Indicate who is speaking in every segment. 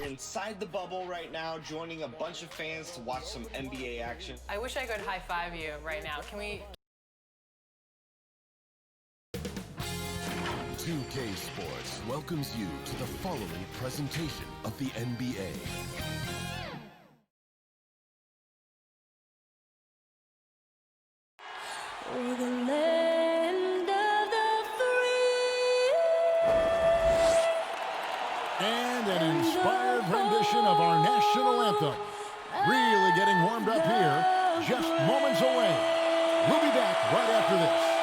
Speaker 1: inside the bubble right now, joining a bunch of fans to watch some NBA action.
Speaker 2: I wish I could high five you right now. Can we?
Speaker 3: 2K Sports welcomes you to the following presentation of the NBA.
Speaker 4: We're the land of the free.
Speaker 5: And an inspired rendition of our national anthem. Really getting warmed up here, just moments away. We'll be back right after this.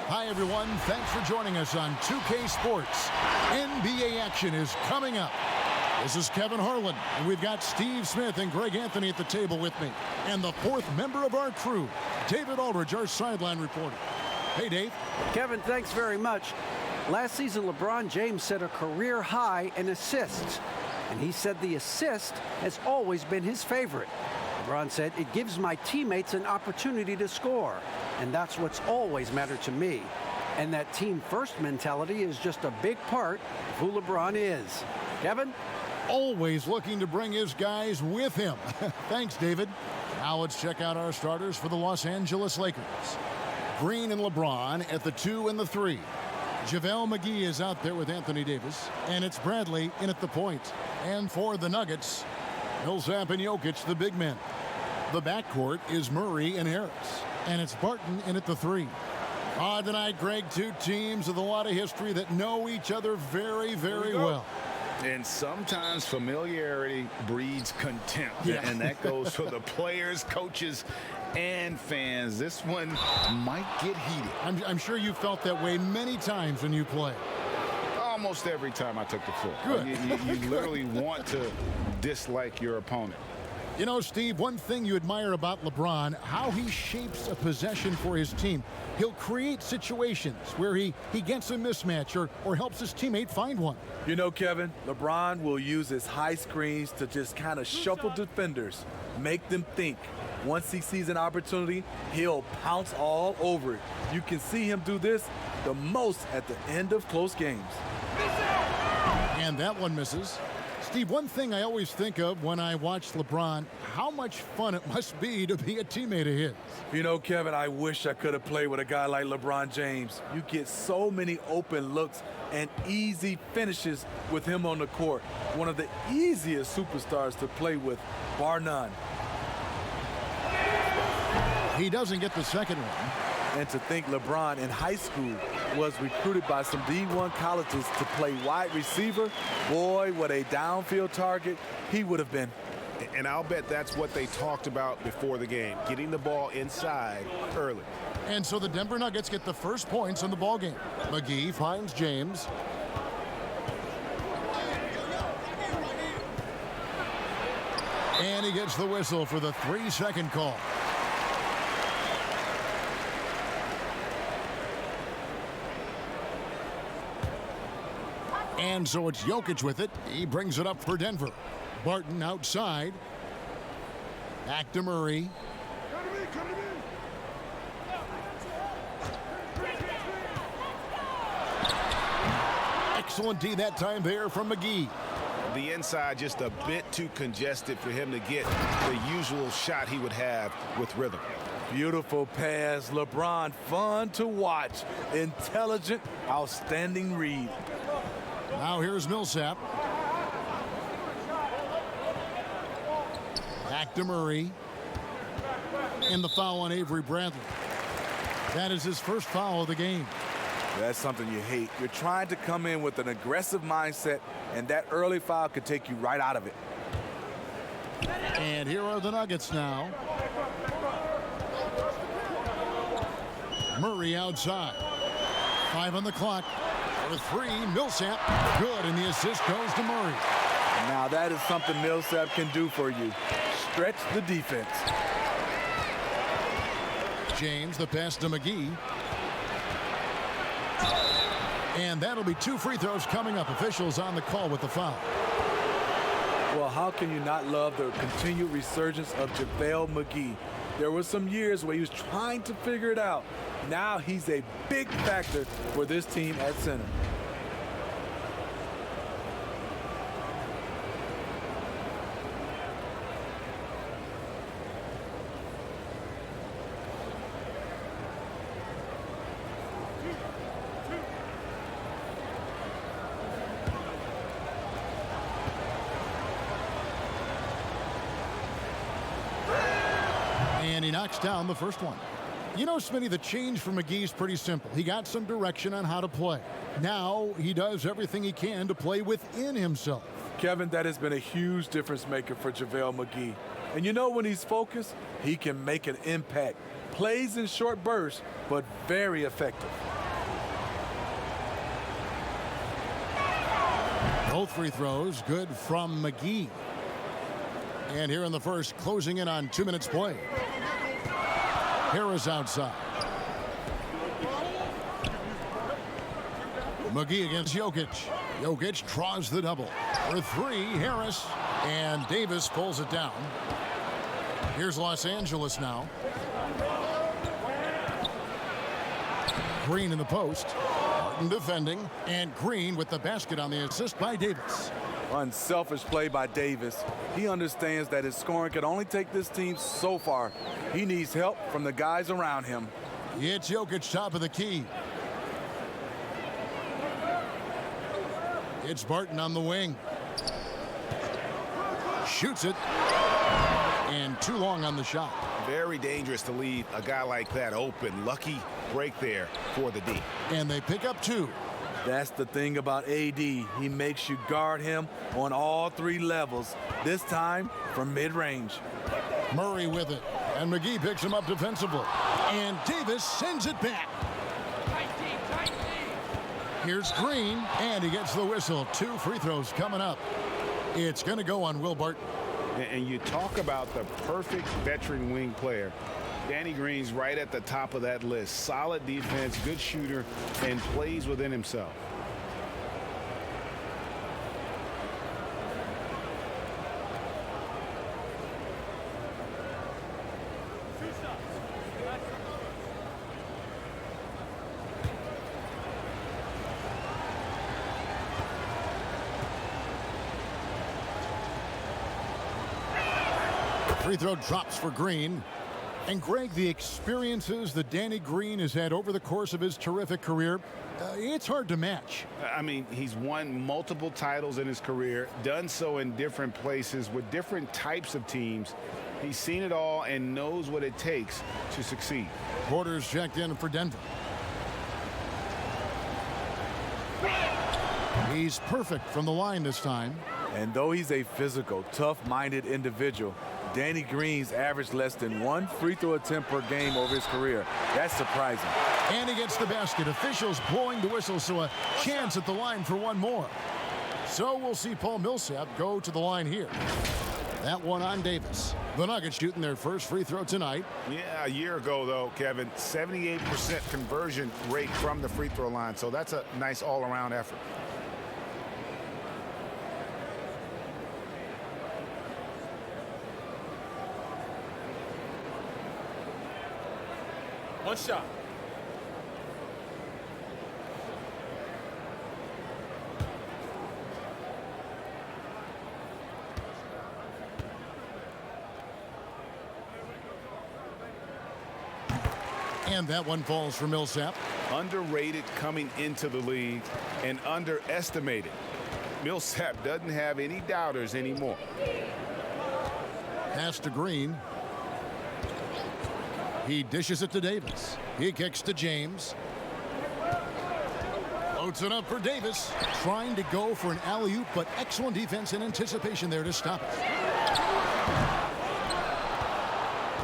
Speaker 5: Hi, everyone. Thanks for joining us on 2K Sports. NBA action is coming up. This is Kevin Harlan, and we've got Steve Smith and Greg Anthony at the table with me. And the fourth member of our crew, David Aldridge, our sideline reporter. Hey, Dave.
Speaker 6: Kevin, thanks very much. Last season, LeBron James set a career high in assists. And he said the assist has always been his favorite. LeBron said, it gives my teammates an opportunity to score. And that's what's always mattered to me. And that team-first mentality is just a big part of who LeBron is. Kevin?
Speaker 5: Always looking to bring his guys with him. Thanks, David. Now let's check out our starters for the Los Angeles Lakers. Green and LeBron at the 2 and the 3. JaVale McGee is out there with Anthony Davis. And it's Bradley in at the point. And for the Nuggets, Millsap and Jokic, the big men. The backcourt is Murray and Harris. And it's Barton in at the 3. Tonight, Greg, two teams with a lot of history that know each other very, very well.
Speaker 7: And sometimes familiarity breeds contempt. Yeah. And that goes for the players, coaches, and fans. This one might get heated.
Speaker 5: I'm sure you felt that way many times when you play.
Speaker 7: Almost every time I took the floor.
Speaker 5: Good.
Speaker 7: You literally want to dislike your opponent.
Speaker 5: You know, Steve, one thing you admire about LeBron, how he shapes a possession for his team. He'll create situations where he gets a mismatch or helps his teammate find one.
Speaker 8: You know, Kevin, LeBron will use his high screens to just kind of shuffle defenders, make them think. Once he sees an opportunity, he'll pounce all over it. You can see him do this the most at the end of close games.
Speaker 5: And that one misses. Steve, one thing I always think of when I watch LeBron, how much fun it must be to be a teammate of his.
Speaker 8: You know, Kevin, I wish I could have played with a guy like LeBron James. You get so many open looks and easy finishes with him on the court. One of the easiest superstars to play with, bar none.
Speaker 5: He doesn't get the second one.
Speaker 8: And to think LeBron in high school was recruited by some D1 colleges to play wide receiver, boy, what a downfield target he would have been.
Speaker 9: And I'll bet that's what they talked about before the game, getting the ball inside early.
Speaker 5: And so the Denver Nuggets get the first points in the ballgame. McGee finds James. And he gets the whistle for the 3-second call. And so it's Jokic with it. He brings it up for Denver. Barton outside. Back to Murray. Excellent D that time there from McGee.
Speaker 9: The inside just a bit too congested for him to get the usual shot he would have with rhythm.
Speaker 8: Beautiful pass. LeBron, fun to watch. Intelligent, outstanding read.
Speaker 5: Now here's Millsap. Back to Murray. And the foul on Avery Bradley. That is his first foul of the game.
Speaker 8: That's something you hate. You're trying to come in with an aggressive mindset, and that early foul could take you right out of it.
Speaker 5: And here are the Nuggets now. Murray outside. 5 on the clock. For 3, Millsap. Good, and the assist goes to Murray.
Speaker 8: Now that is something Millsap can do for you. Stretch the defense.
Speaker 5: James, the pass to McGee. And that'll be 2 free throws coming up. Officials on the call with the foul.
Speaker 8: Well, how can you not love the continued resurgence of JaVale McGee? There were some years where he was trying to figure it out. Now he's a big factor for this team at center.
Speaker 5: And he knocks down the first one. You know, Smitty, the change for McGee is pretty simple. He got some direction on how to play. Now he does everything he can to play within himself.
Speaker 8: Kevin, that has been a huge difference maker for JaVale McGee. And you know, when he's focused, he can make an impact. Plays in short bursts, but very effective.
Speaker 5: Both free throws good from McGee. And here in the first, closing in on 2 minutes play. Harris outside. McGee against Jokic. Jokic draws the double. For three, Harris. And Davis pulls it down. Here's Los Angeles now. Green in the post. Martin defending. And Green with the basket on the assist by Davis.
Speaker 8: Unselfish play by Davis. He understands that his scoring can only take this team so far. He needs help from the guys around him.
Speaker 5: It's Jokic top of the key. It's Barton on the wing. Shoots it. And too long on the shot.
Speaker 9: Very dangerous to leave a guy like that open. Lucky break there for the D.
Speaker 5: And they pick up 2.
Speaker 8: That's the thing about AD. He makes you guard him on all 3 levels, this time from mid-range.
Speaker 5: Murray with it. And McGee picks him up defensively. And Davis sends it back. Here's Green, and he gets the whistle. 2 free throws coming up. It's going to go on Will Barton.
Speaker 9: And you talk about the perfect veteran wing player. Danny Green's right at the top of that list. Solid defense, good shooter, and plays within himself.
Speaker 5: Free throw drops for Green. And Greg, the experiences that Danny Green has had over the course of his terrific career, it's hard to match.
Speaker 9: I mean, he's won multiple titles in his career, done so in different places with different types of teams. He's seen it all and knows what it takes to succeed.
Speaker 5: Porter's checked in for Denver. He's perfect from the line this time.
Speaker 8: And though he's a physical, tough-minded individual, Danny Green's averaged less than 1 free throw attempt per game over his career. That's surprising.
Speaker 5: And he gets the basket. Officials blowing the whistle, so a chance at the line for one more. So we'll see Paul Millsap go to the line here. That one on Davis. The Nuggets shooting their first free throw tonight.
Speaker 9: Yeah, a year ago, though, Kevin, 78% conversion rate from the free throw line. So that's a nice all-around effort.
Speaker 10: One shot.
Speaker 5: And that one falls for Millsap.
Speaker 9: Underrated coming into the league and underestimated. Millsap doesn't have any doubters anymore.
Speaker 5: Pass to Green. He dishes it to Davis. He kicks to James. Floats it up for Davis. Trying to go for an alley-oop, but excellent defense and anticipation there to stop it.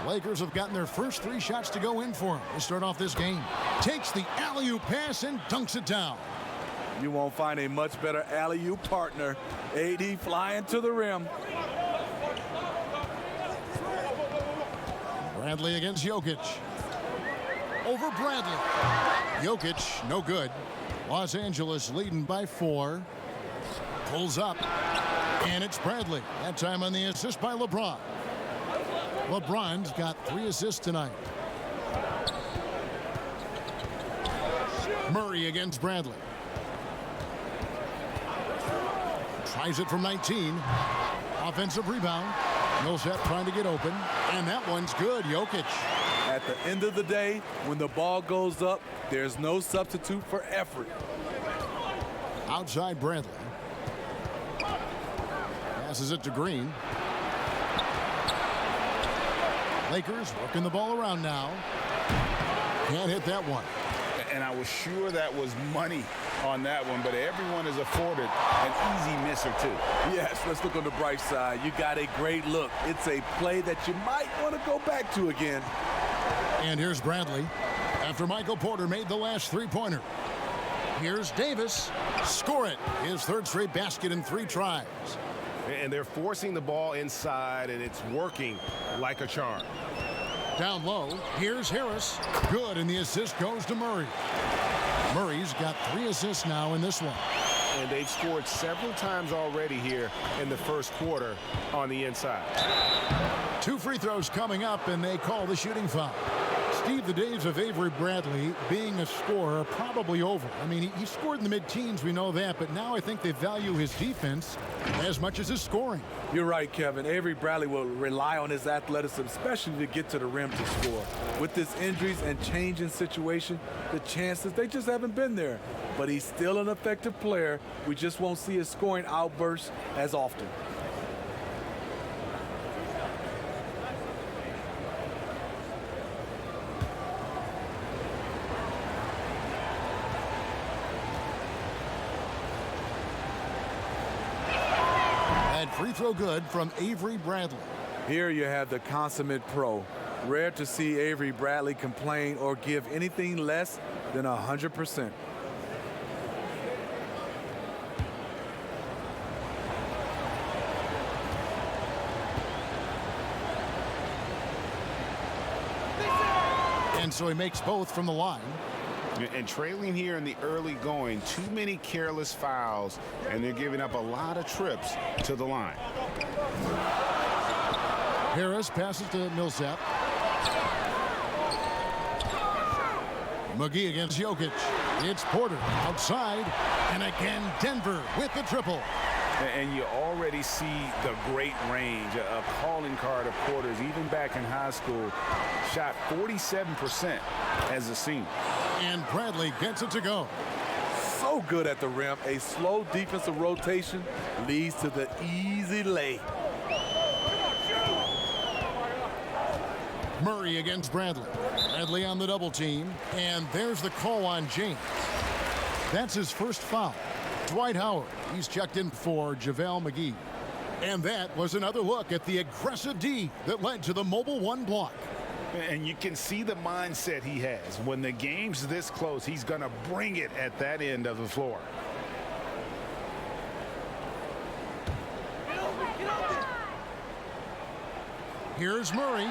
Speaker 5: The Lakers have gotten their first 3 shots to go in for him to start off this game. Takes the alley-oop pass and dunks it down.
Speaker 8: You won't find a much better alley-oop partner. AD flying to the rim.
Speaker 5: Bradley against Jokic. Over Bradley. Jokic, no good. Los Angeles leading by 4. Pulls up. And it's Bradley. That time on the assist by LeBron. LeBron's got 3 assists tonight. Murray against Bradley. Tries it from 19. Offensive rebound. Millsap trying to get open. And that one's good. Jokic.
Speaker 8: At the end of the day, when the ball goes up, there's no substitute for effort.
Speaker 5: Outside Bradley. Passes it to Green. Lakers working the ball around now. Can't hit that one.
Speaker 9: And I was sure that was money on that one, but everyone is afforded an easy misser too.
Speaker 8: Yes, let's look on the bright side. You got a great look. It's a play that you might want to go back to again.
Speaker 5: And here's Bradley after Michael Porter made the last 3-pointer. Here's Davis. Score it. His 3rd straight basket in 3 tries.
Speaker 10: And they're forcing the ball inside, and it's working like a charm.
Speaker 5: Down low, here's Harris. Good, and the assist goes to Murray. Murray's got 3 assists now in this one.
Speaker 10: And they've scored several times already here in the first quarter on the inside.
Speaker 5: 2 free throws coming up, and they call the shooting foul. Steve, the days of Avery Bradley being a scorer are probably over. I mean, he scored in the mid-teens, we know that, but now I think they value his defense as much as his scoring.
Speaker 8: You're right, Kevin. Avery Bradley will rely on his athleticism, especially to get to the rim to score. With his injuries and changing situation, the chances, they just haven't been there. But he's still an effective player. We just won't see his scoring outbursts as often.
Speaker 5: Free throw good from Avery Bradley.
Speaker 8: Here you have the consummate pro. Rare to see Avery Bradley complain or give anything less than 100%.
Speaker 5: And so he makes both from the line.
Speaker 9: And trailing here in the early going, too many careless fouls, and they're giving up a lot of trips to the line.
Speaker 5: Harris passes to Millsap. McGee against Jokic. It's Porter outside, and again Denver with the triple.
Speaker 9: And you already see the great range, a calling card of Porter's. Even back in high school, shot 47% as a senior.
Speaker 5: And Bradley gets it to go.
Speaker 8: So good at the rim. A slow defensive rotation leads to the easy lay.
Speaker 5: Murray against Bradley. Bradley on the double team. And there's the call on James. That's his first foul. Dwight Howard. He's checked in for JaVale McGee. And that was another look at the aggressive D that led to the Mobile One block.
Speaker 9: And you can see the mindset he has. When the game's this close, he's going to bring it at that end of the floor.
Speaker 5: Here's Murray.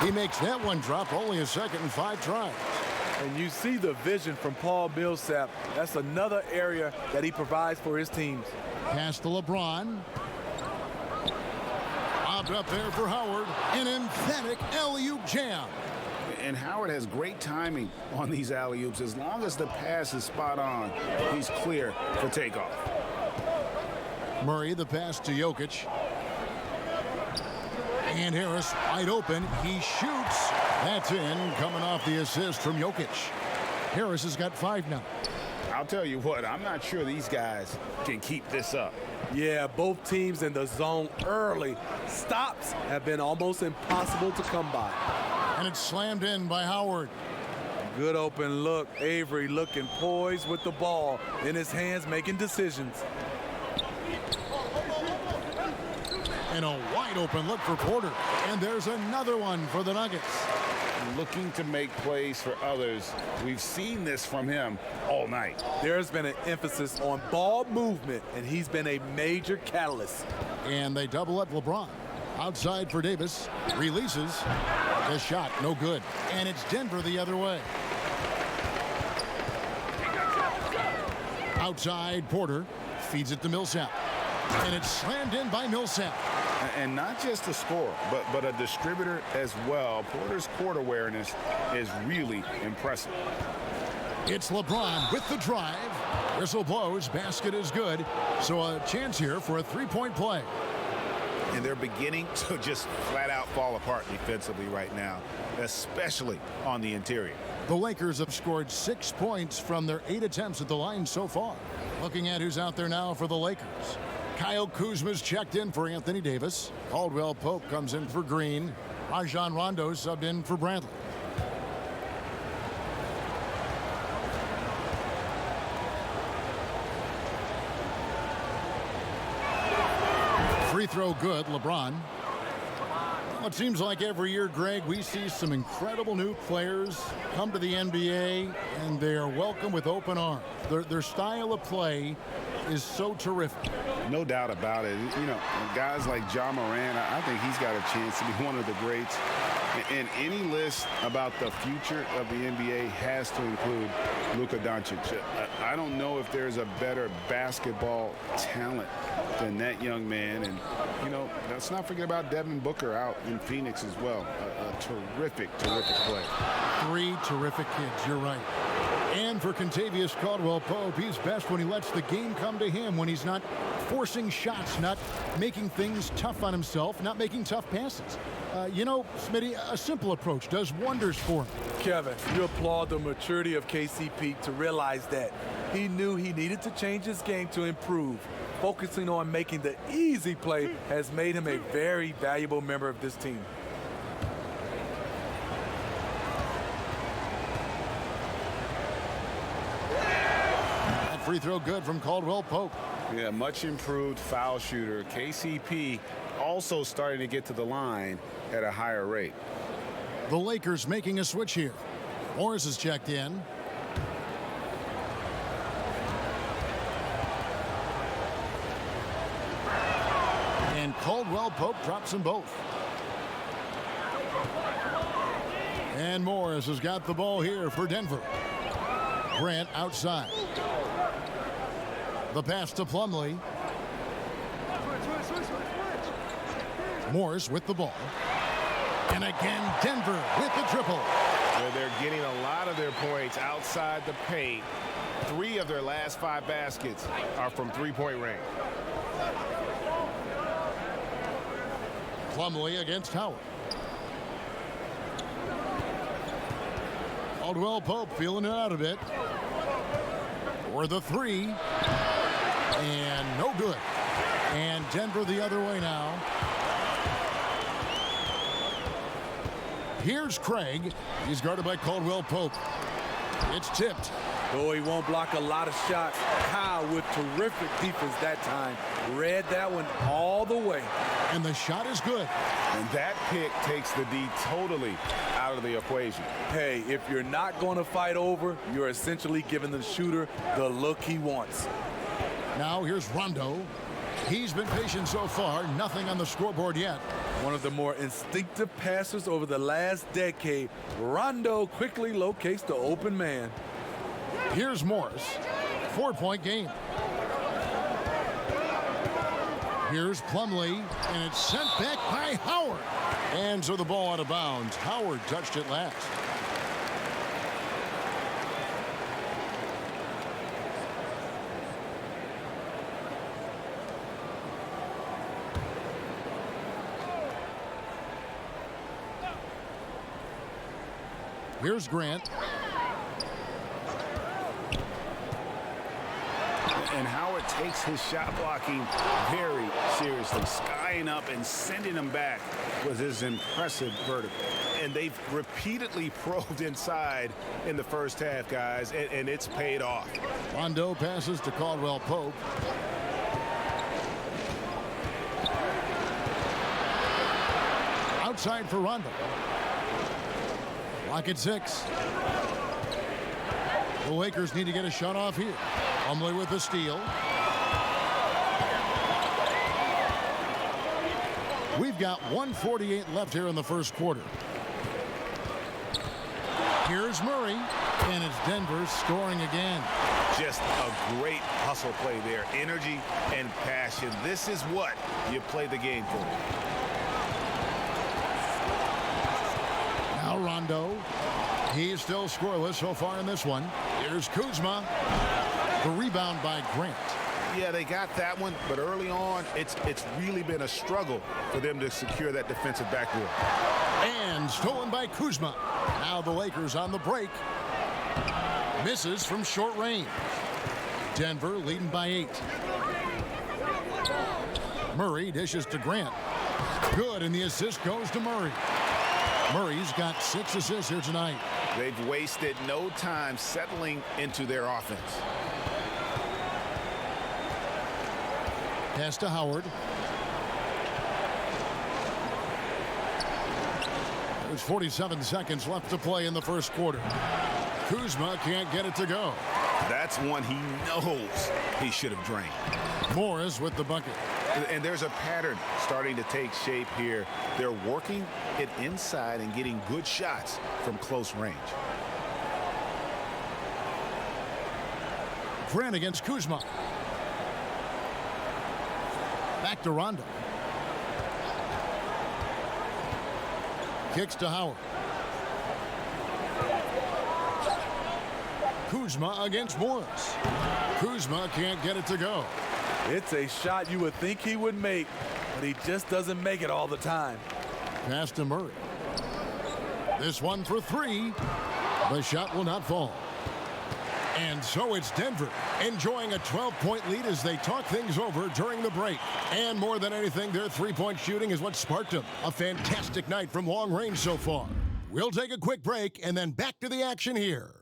Speaker 5: He makes that one drop, only a second and 5 tries.
Speaker 8: And you see the vision from Paul Millsap. That's another area that he provides for his teams.
Speaker 5: Pass to LeBron. Lobbed up there for Howard. An emphatic alley-oop jam.
Speaker 9: And Howard has great timing on these alley-oops. As long as the pass is spot on, he's clear for takeoff.
Speaker 5: Murray, the pass to Jokic. And Harris wide open. He shoots. That's in, coming off the assist from Jokic. Harris has got 5 now.
Speaker 9: I'll tell you what, I'm not sure these guys can keep this up.
Speaker 8: Yeah, both teams in the zone early. Stops have been almost impossible to come by.
Speaker 5: And it's slammed in by Howard.
Speaker 8: Good open look. Avery looking poised with the ball in his hands, making decisions.
Speaker 5: And a wide open look for Porter. And there's another one for the Nuggets.
Speaker 9: Looking to make plays for others. We've seen this from him all night.
Speaker 8: There's been an emphasis on ball movement, and he's been a major catalyst.
Speaker 5: And they double up LeBron. Outside for Davis. Releases. The shot, no good. And it's Denver the other way. Outside, Porter feeds it to Millsap. And it's slammed in by Millsap.
Speaker 9: And not just a scorer, but a distributor as well. Porter's court awareness is really impressive.
Speaker 5: It's LeBron with the drive. Whistle blows, basket is good. So a chance here for a three-point play.
Speaker 9: And they're beginning to just flat out fall apart defensively right now, especially on the interior.
Speaker 5: The Lakers have scored 6 points from their 8 attempts at the line so far. Looking at who's out there now for the Lakers. Kyle Kuzma's checked in for Anthony Davis. Caldwell Pope comes in for Green. Rajon Rondo subbed in for Bradley. Free throw good, LeBron. Well, it seems like every year, Greg, we see some incredible new players come to the NBA, and they are welcome with open arms. Their style of play is so terrific.
Speaker 9: No doubt about it. You know, guys like Ja Morant, I think he's got a chance to be one of the greats. And any list about the future of the NBA has to include Luka Doncic. I don't know if there's a better basketball talent than that young man. And, you know, let's not forget about Devin Booker out in Phoenix as well. A terrific play.
Speaker 5: 3 terrific kids, you're right. And for Kentavious Caldwell-Pope, he's best when he lets the game come to him, when he's not forcing shots, not making things tough on himself, not making tough passes. You know, Smitty, a simple approach does wonders for him.
Speaker 8: Kevin, you applaud the maturity of KCP to realize that. He knew he needed to change his game to improve. Focusing on making the easy play has made him a very valuable member of this team.
Speaker 5: That free throw good from Caldwell-Pope.
Speaker 9: Yeah, much improved foul shooter. KCP also starting to get to the line at a higher rate.
Speaker 5: The Lakers making a switch here. Morris is checked in. And Caldwell-Pope drops them both. And Morris has got the ball here for Denver. Grant outside. The pass to Plumlee. Morris with the ball. And again, Denver with the triple.
Speaker 10: Well, they're getting a lot of their points outside the paint. 3 of their last 5 baskets are from three-point range.
Speaker 5: Plumlee against Howard. Caldwell-Pope feeling it out a bit. For the 3. And no good. And Denver the other way now. Here's Craig. He's guarded by Caldwell-Pope. It's tipped.
Speaker 8: Though he won't block a lot of shots, Kyle with terrific defense that time. Read that one all the way.
Speaker 5: And the shot is good.
Speaker 9: And that pick takes the D totally out of the equation.
Speaker 8: Hey, if you're not going to fight over, you're essentially giving the shooter the look he wants.
Speaker 5: Now here's Rondo. He's been patient so far. Nothing on the scoreboard yet.
Speaker 8: One of the more instinctive passers over the last decade, Rondo quickly locates the open man.
Speaker 5: Here's Morris. 4-point game. Here's Plumlee, and it's sent back by Howard. And so the ball out of bounds. Howard touched it last. Here's Grant.
Speaker 9: And Howard takes his shot blocking very seriously. Skying up and sending him back with his impressive vertical. And they've repeatedly probed inside in the first half, guys, and it's paid off.
Speaker 5: Rondo passes to Caldwell-Pope. Outside for Rondo. Lock at 6. The Lakers need to get a shot off here. Plumlee with the steal. We've got 1:48 left here in the first quarter. Here's Murray, and it's Denver scoring again.
Speaker 7: Just a great hustle play there. Energy and passion. This is what you play the game for.
Speaker 5: Now Rondo. He's still scoreless so far in this one. Here's Kuzma. The rebound by Grant.
Speaker 7: Yeah, they got that one, but early on, it's really been a struggle for them to secure that defensive backboard.
Speaker 5: And stolen by Kuzma. Now the Lakers on the break. Misses from short range. Denver leading by 8. Murray dishes to Grant. Good, and the assist goes to Murray. Murray's got 6 assists here tonight.
Speaker 7: They've wasted no time settling into their offense.
Speaker 5: Pass to Howard. There's 47 seconds left to play in the first quarter. Kuzma can't get it to go.
Speaker 7: That's one he knows he should have drained.
Speaker 5: Morris with the bucket.
Speaker 7: And there's a pattern starting to take shape here. They're working it inside and getting good shots from close range.
Speaker 5: Grant against Kuzma. Back to Rondo. Kicks to Howard. Kuzma against Morris. Kuzma can't get it to go.
Speaker 8: It's a shot you would think he would make, but he just doesn't make it all the time.
Speaker 5: Pass to Murray. This one for 3. The shot will not fall. And so it's Denver enjoying a 12-point lead as they talk things over during the break. And more than anything, their three-point shooting is what sparked them. A fantastic night from long range so far. We'll take a quick break and then back to the action here.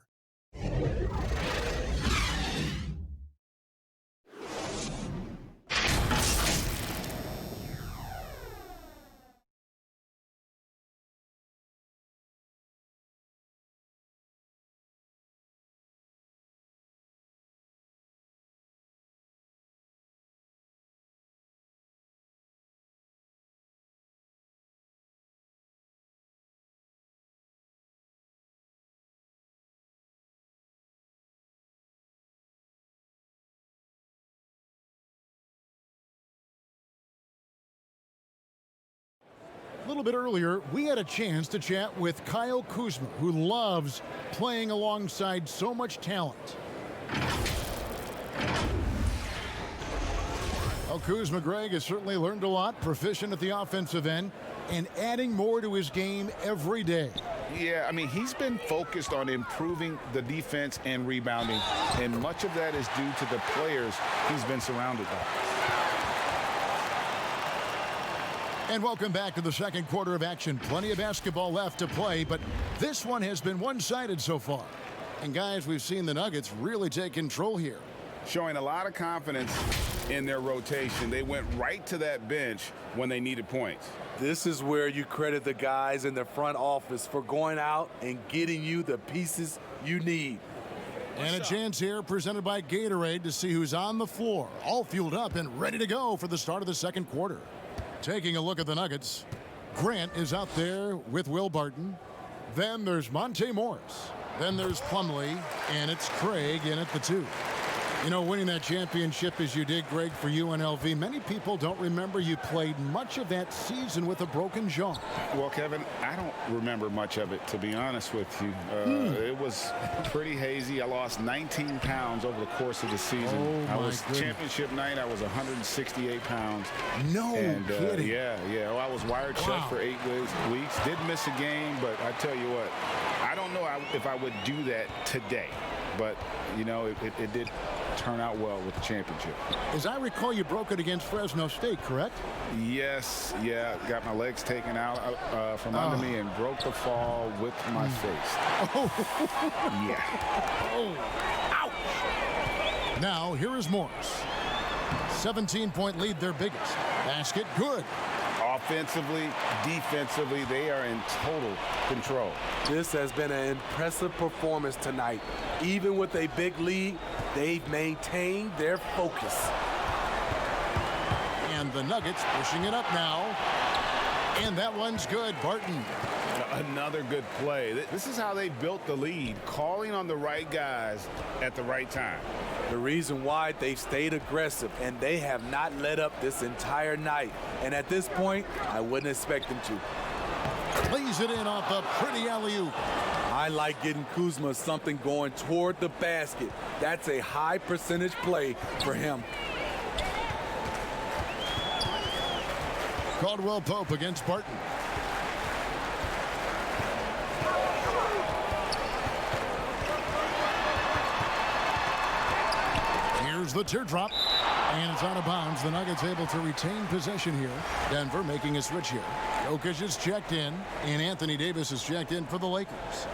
Speaker 5: A little bit earlier, we had a chance to chat with Kyle Kuzma, who loves playing alongside so much talent. Well, Kuzma, Greg, has certainly learned a lot, proficient at the offensive end, and adding more to his game every day.
Speaker 7: Yeah, I mean, he's been focused on improving the defense and rebounding, and much of that is due to the players he's been surrounded by.
Speaker 5: And welcome back to the second quarter of action. Plenty of basketball left to play, but this one has been one-sided so far. And guys, we've seen the Nuggets really take control here.
Speaker 7: Showing a lot of confidence in their rotation. They went right to that bench when they needed points.
Speaker 8: This is where you credit the guys in the front office for going out and getting you the pieces you need.
Speaker 5: And a chance here presented by Gatorade to see who's on the floor, all fueled up and ready to go for the start of the second quarter. Taking a look at the Nuggets, Grant is out there with Will Barton. Then there's Monte Morris. Then there's Plumlee, and it's Craig in at the 2. You know, winning that championship as you did, Greg, for UNLV, many people don't remember you played much of that season with a broken jaw.
Speaker 7: Well, Kevin, I don't remember much of it, to be honest with you. It was pretty hazy. I lost 19 pounds over the course of the season. I was championship night. I was 168 pounds.
Speaker 5: No kidding.
Speaker 7: Yeah. Well, I was wired shut for 8 weeks. Did miss a game, but I tell you what, I don't know if I would do that today. But, you know, it did turn out well with the championship.
Speaker 5: As I recall, you broke it against Fresno State, correct?
Speaker 7: Yes, yeah. Got my legs taken out from under me and broke the fall with my face. Yeah.
Speaker 5: Ouch! Now, here is Morris. 17-point lead, their biggest. Basket, good.
Speaker 7: Offensively, defensively, they are in total control.
Speaker 8: This has been an impressive performance tonight. Even with a big lead, they've maintained their focus.
Speaker 5: And the Nuggets pushing it up now. And that one's good. Barton
Speaker 7: Another good play. This is how they built the lead, calling on the right guys at the right time.
Speaker 8: The reason why they've stayed aggressive, and they have not let up this entire night. And at this point, I wouldn't expect them to.
Speaker 5: Lays it in off the pretty alley-oop.
Speaker 8: I like getting Kuzma something going toward the basket. That's a high percentage play for him.
Speaker 5: Caldwell Pope against Barton. Here's the teardrop, and it's out of bounds. The Nuggets able to retain possession here. Denver making a switch here. Jokic is checked in, and Anthony Davis is checked in for the Lakers.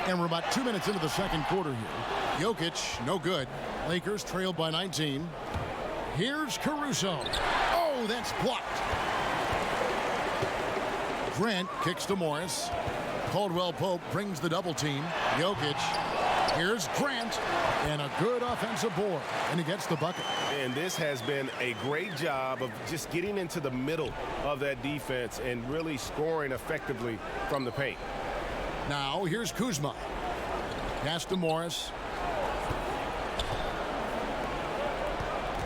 Speaker 5: And we're about 2 minutes into the second quarter here. Jokic, no good. Lakers trailed by 19. Here's Caruso. Oh, that's blocked. Grant kicks to Morris. Caldwell Pope brings the double team. Jokic. Here's Grant. And a good offensive board. And he gets the bucket.
Speaker 10: And this has been a great job of just getting into the middle of that defense and really scoring effectively from the paint.
Speaker 5: Now, here's Kuzma. Pass to Morris.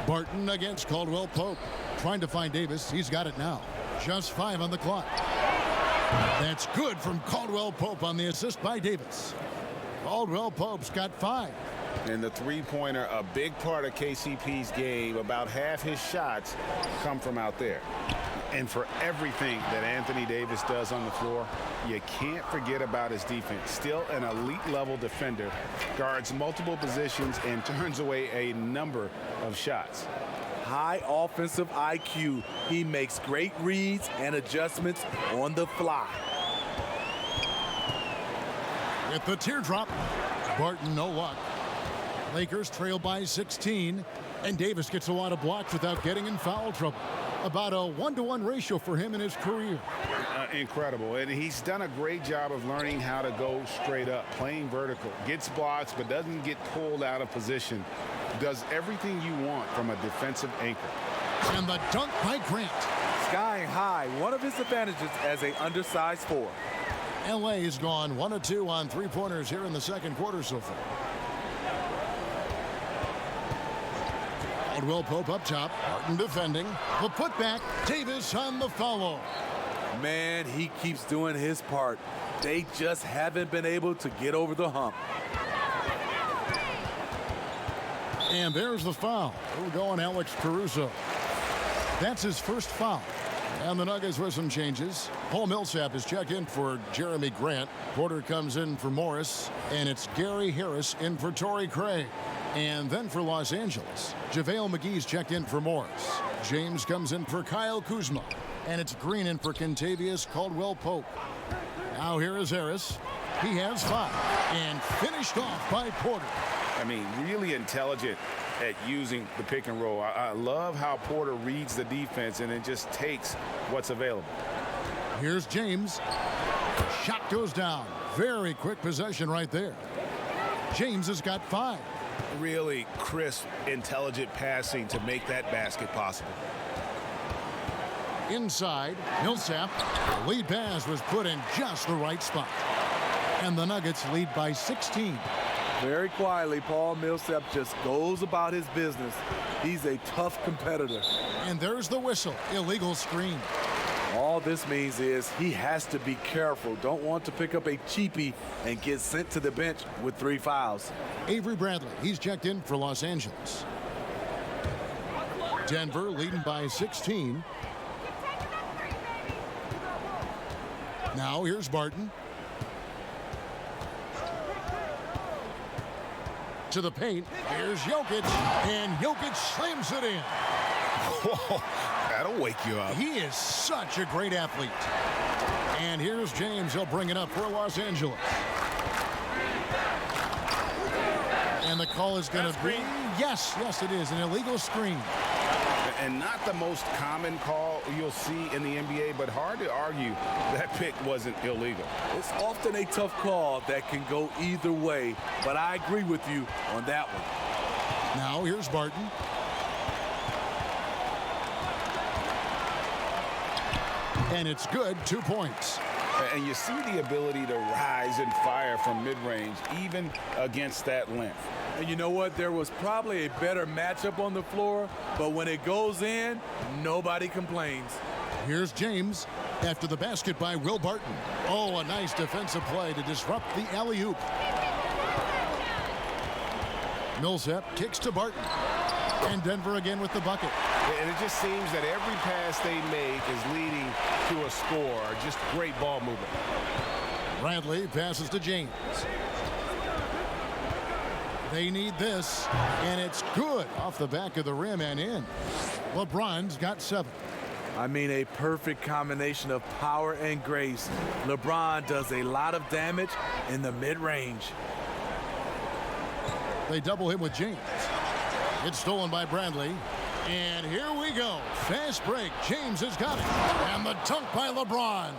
Speaker 5: Barton against Caldwell Pope. Trying to find Davis. He's got it now. Just 5 on the clock. That's good from Caldwell Pope on the assist by Davis. Caldwell Pope's got 5.
Speaker 7: And the three-pointer, a big part of KCP's game. About half his shots come from out there. And for everything that Anthony Davis does on the floor, you can't forget about his defense. Still an elite-level defender, guards multiple positions, and turns away a number of shots.
Speaker 8: High offensive IQ. He makes great reads and adjustments on the fly.
Speaker 5: With the teardrop, Barton no luck. Lakers trail by 16, and Davis gets a lot of blocks without getting in foul trouble. About a 1-to-1 ratio for him in his career.
Speaker 7: Incredible. And he's done a great job of learning how to go straight up, playing vertical. Gets blocks, but doesn't get pulled out of position. Does everything you want from a defensive anchor.
Speaker 5: And the dunk by Grant.
Speaker 8: Skying high, one of his advantages as an undersized forward.
Speaker 5: L.A. has gone 1 of 2 on three-pointers here in the second quarter so far. Caldwell Pope up top. Barton defending. The putback. Davis on the follow.
Speaker 8: Man, he keeps doing his part. They just haven't been able to get over the hump.
Speaker 5: And there's the foul. We're going Alex Caruso. That's his first foul. And the Nuggets with some changes. Paul Millsap is checked in for Jeremy Grant. Porter comes in for Morris. And it's Gary Harris in for Torrey Craig. And then for Los Angeles, JaVale McGee's checked in for Morris. James comes in for Kyle Kuzma. And it's Green in for Kentavious Caldwell Pope. Now here is Harris. He has 5. And finished off by Porter.
Speaker 7: I mean, really intelligent at using the pick and roll. I love how Porter reads the defense and it just takes what's available.
Speaker 5: Here's James. Shot goes down. Very quick possession right there. James has got 5.
Speaker 10: Really crisp, intelligent passing to make that basket possible.
Speaker 5: Inside, Millsap. The lead pass was put in just the right spot. And the Nuggets lead by 16.
Speaker 8: Very quietly, Paul Millsap just goes about his business. He's a tough competitor.
Speaker 5: And there's the whistle. Illegal screen.
Speaker 8: All this means is he has to be careful. Don't want to pick up a cheapie and get sent to the bench with 3 fouls.
Speaker 5: Avery Bradley, he's checked in for Los Angeles. Denver leading by 16. Now here's Barton. To the paint. Here's Jokic. And Jokic slams it in.
Speaker 10: Whoa, that'll wake you up.
Speaker 5: He is such a great athlete. And here's James. He'll bring it up for Los Angeles. And the call is going to be, yes, it is, an illegal screen.
Speaker 7: And not the most common call you'll see in the NBA, but hard to argue that pick wasn't illegal.
Speaker 8: It's often a tough call that can go either way, but I agree with you on that one.
Speaker 5: Now here's Barton. And it's good, 2 points.
Speaker 7: And you see the ability to rise and fire from mid-range, even against that length.
Speaker 8: And you know what? There was probably a better matchup on the floor, but when it goes in, nobody complains.
Speaker 5: Here's James after the basket by Will Barton. Oh, a nice defensive play to disrupt the alley-oop. Millsap kicks to Barton. And Denver again with the bucket.
Speaker 10: And it just seems that every pass they make is leading to a score. Just great ball movement.
Speaker 5: Bradley passes to James. They need this, and it's good off the back of the rim and in. LeBron's got 7.
Speaker 8: I mean, a perfect combination of power and grace. LeBron does a lot of damage in the mid-range.
Speaker 5: They double him with James. It's stolen by Bradley. And here we go. Fast break. James has got it. And the dunk by LeBron.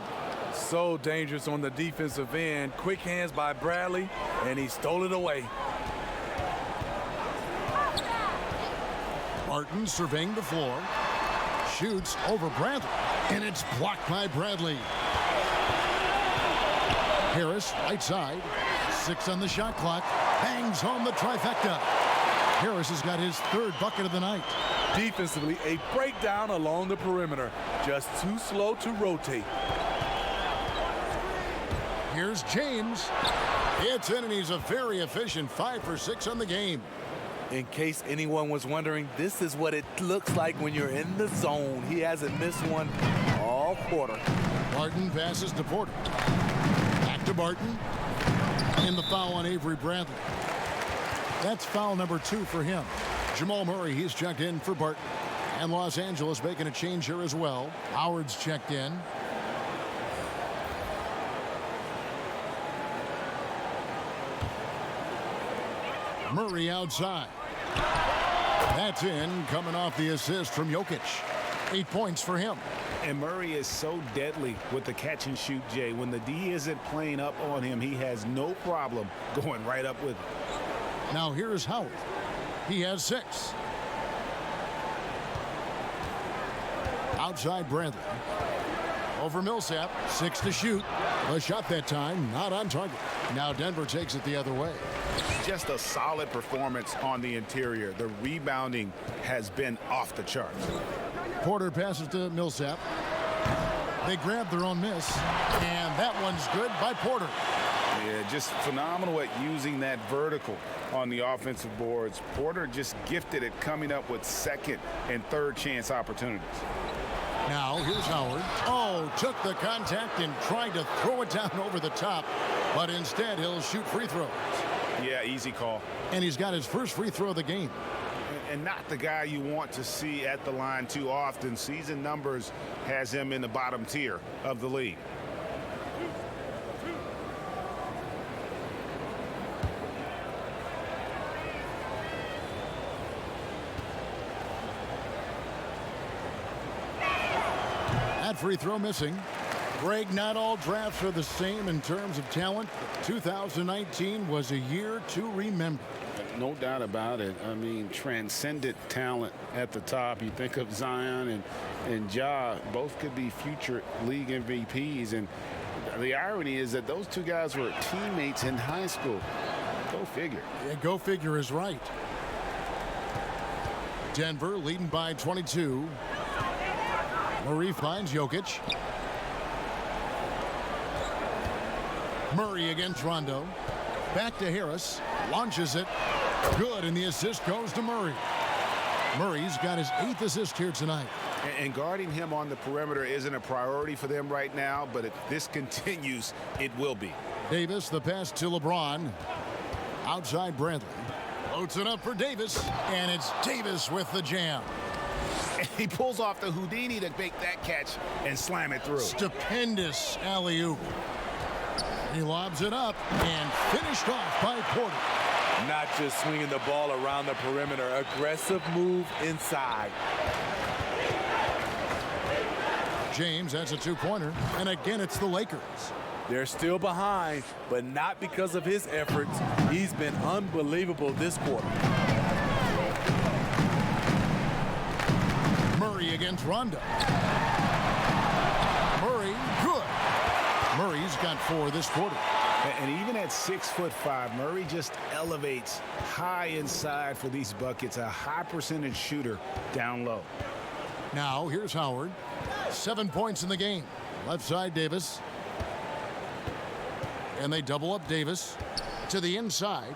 Speaker 8: So dangerous on the defensive end. Quick hands by Bradley, and he stole it away.
Speaker 5: Barton surveying the floor. Shoots over Bradley. And it's blocked by Bradley. Harris, right side. 6 on the shot clock. Bangs home the trifecta. Harris has got his 3rd bucket of the night.
Speaker 8: Defensively, a breakdown along the perimeter. Just too slow to rotate.
Speaker 5: Here's James. It's in, and he's a very efficient 5 for 6 on the game.
Speaker 8: In case anyone was wondering, this is what it looks like when you're in the zone. He hasn't missed one all quarter.
Speaker 5: Barton passes to Porter. Back to Barton. And the foul on Avery Bradley. That's foul number 2 for him. Jamal Murray, he's checked in for Barton. And Los Angeles making a change here as well. Howard's checked in. Murray outside. That's in, coming off the assist from Jokic. 8 points for him.
Speaker 7: And Murray is so deadly with the catch and shoot, Jay. When the D isn't playing up on him, he has no problem going right up with it.
Speaker 5: Now here's Howard. He has 6. Outside Bradley. Over Millsap. 6 to shoot. A shot that time, not on target. Now Denver takes it the other way.
Speaker 7: Just a solid performance on the interior. The rebounding has been off the charts.
Speaker 5: Porter passes to Millsap. They grab their own miss. And that one's good by Porter.
Speaker 7: Yeah, just phenomenal at using that vertical on the offensive boards. Porter just gifted at coming up with 2nd and 3rd chance opportunities.
Speaker 5: Now here's Howard. Oh, took the contact and tried to throw it down over the top. But instead, he'll shoot free throws.
Speaker 7: Yeah, easy call.
Speaker 5: And he's got his first free throw of the game.
Speaker 7: And not the guy you want to see at the line too often. Season numbers has him in the bottom tier of the league.
Speaker 5: That free throw missing. Greg, not all drafts are the same in terms of talent. 2019 was a year to remember.
Speaker 7: No doubt about it. I mean, transcendent talent at the top. You think of Zion and Ja, both could be future league MVPs. And the irony is that those 2 guys were teammates in high school. Go figure.
Speaker 5: Yeah, go figure is right. Denver leading by 22. Murray finds Jokic. Murray against Rondo. Back to Harris. Launches it. Good, and the assist goes to Murray. Murray's got his 8th assist here tonight.
Speaker 7: And guarding him on the perimeter isn't a priority for them right now, but if this continues, it will be.
Speaker 5: Davis, the pass to LeBron. Outside Bradley. Floats it up for Davis, and it's Davis with the jam.
Speaker 7: And he pulls off the Houdini to make that catch and slam it through.
Speaker 5: Stupendous alley-oop. He lobs it up and finished off by Porter.
Speaker 8: Not just swinging the ball around the perimeter. Aggressive move inside.
Speaker 5: James, that's a two-pointer. And again, it's the Lakers.
Speaker 8: They're still behind, but not because of his efforts. He's been unbelievable this quarter.
Speaker 5: Murray against Rondo. Murray, good. Murray's got 4 this quarter.
Speaker 10: And even at 6'5", Murray just elevates high inside for these buckets. A high percentage shooter down low.
Speaker 5: Now here's Howard. 7 points in the game. Left side, Davis. And they double up Davis to the inside.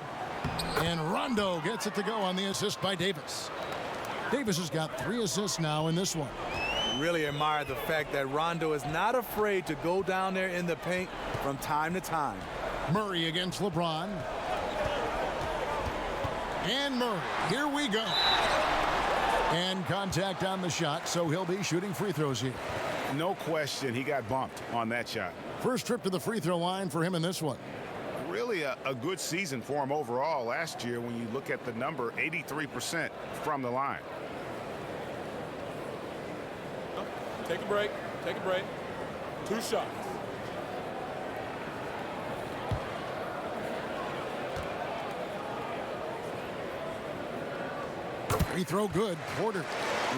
Speaker 5: And Rondo gets it to go on the assist by Davis. Davis has got 3 assists now in this one.
Speaker 8: Really admire the fact that Rondo is not afraid to go down there in the paint from time to time.
Speaker 5: Murray against LeBron. And Murray, here we go. And contact on the shot, so he'll be shooting free throws here.
Speaker 10: No question, he got bumped on that shot.
Speaker 5: First trip to the free throw line for him in this one.
Speaker 10: Really a good season for him overall last year when you look at the number, 83% from the line.
Speaker 11: Take a break. Take a break. 2 shots.
Speaker 5: Free throw good. Porter.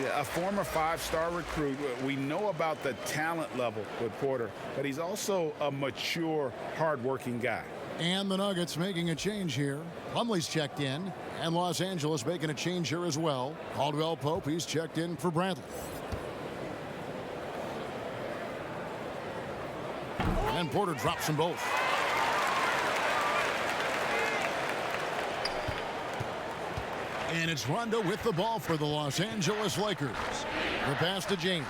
Speaker 7: Yeah, a former 5-star recruit. We know about the talent level with Porter, but he's also a mature, hard-working guy.
Speaker 5: And the Nuggets making a change here. Plumlee's checked in, and Los Angeles making a change here as well. Caldwell Pope, he's checked in for Bradley. And Porter drops them both. And it's Rondo with the ball for the Los Angeles Lakers. The pass to James.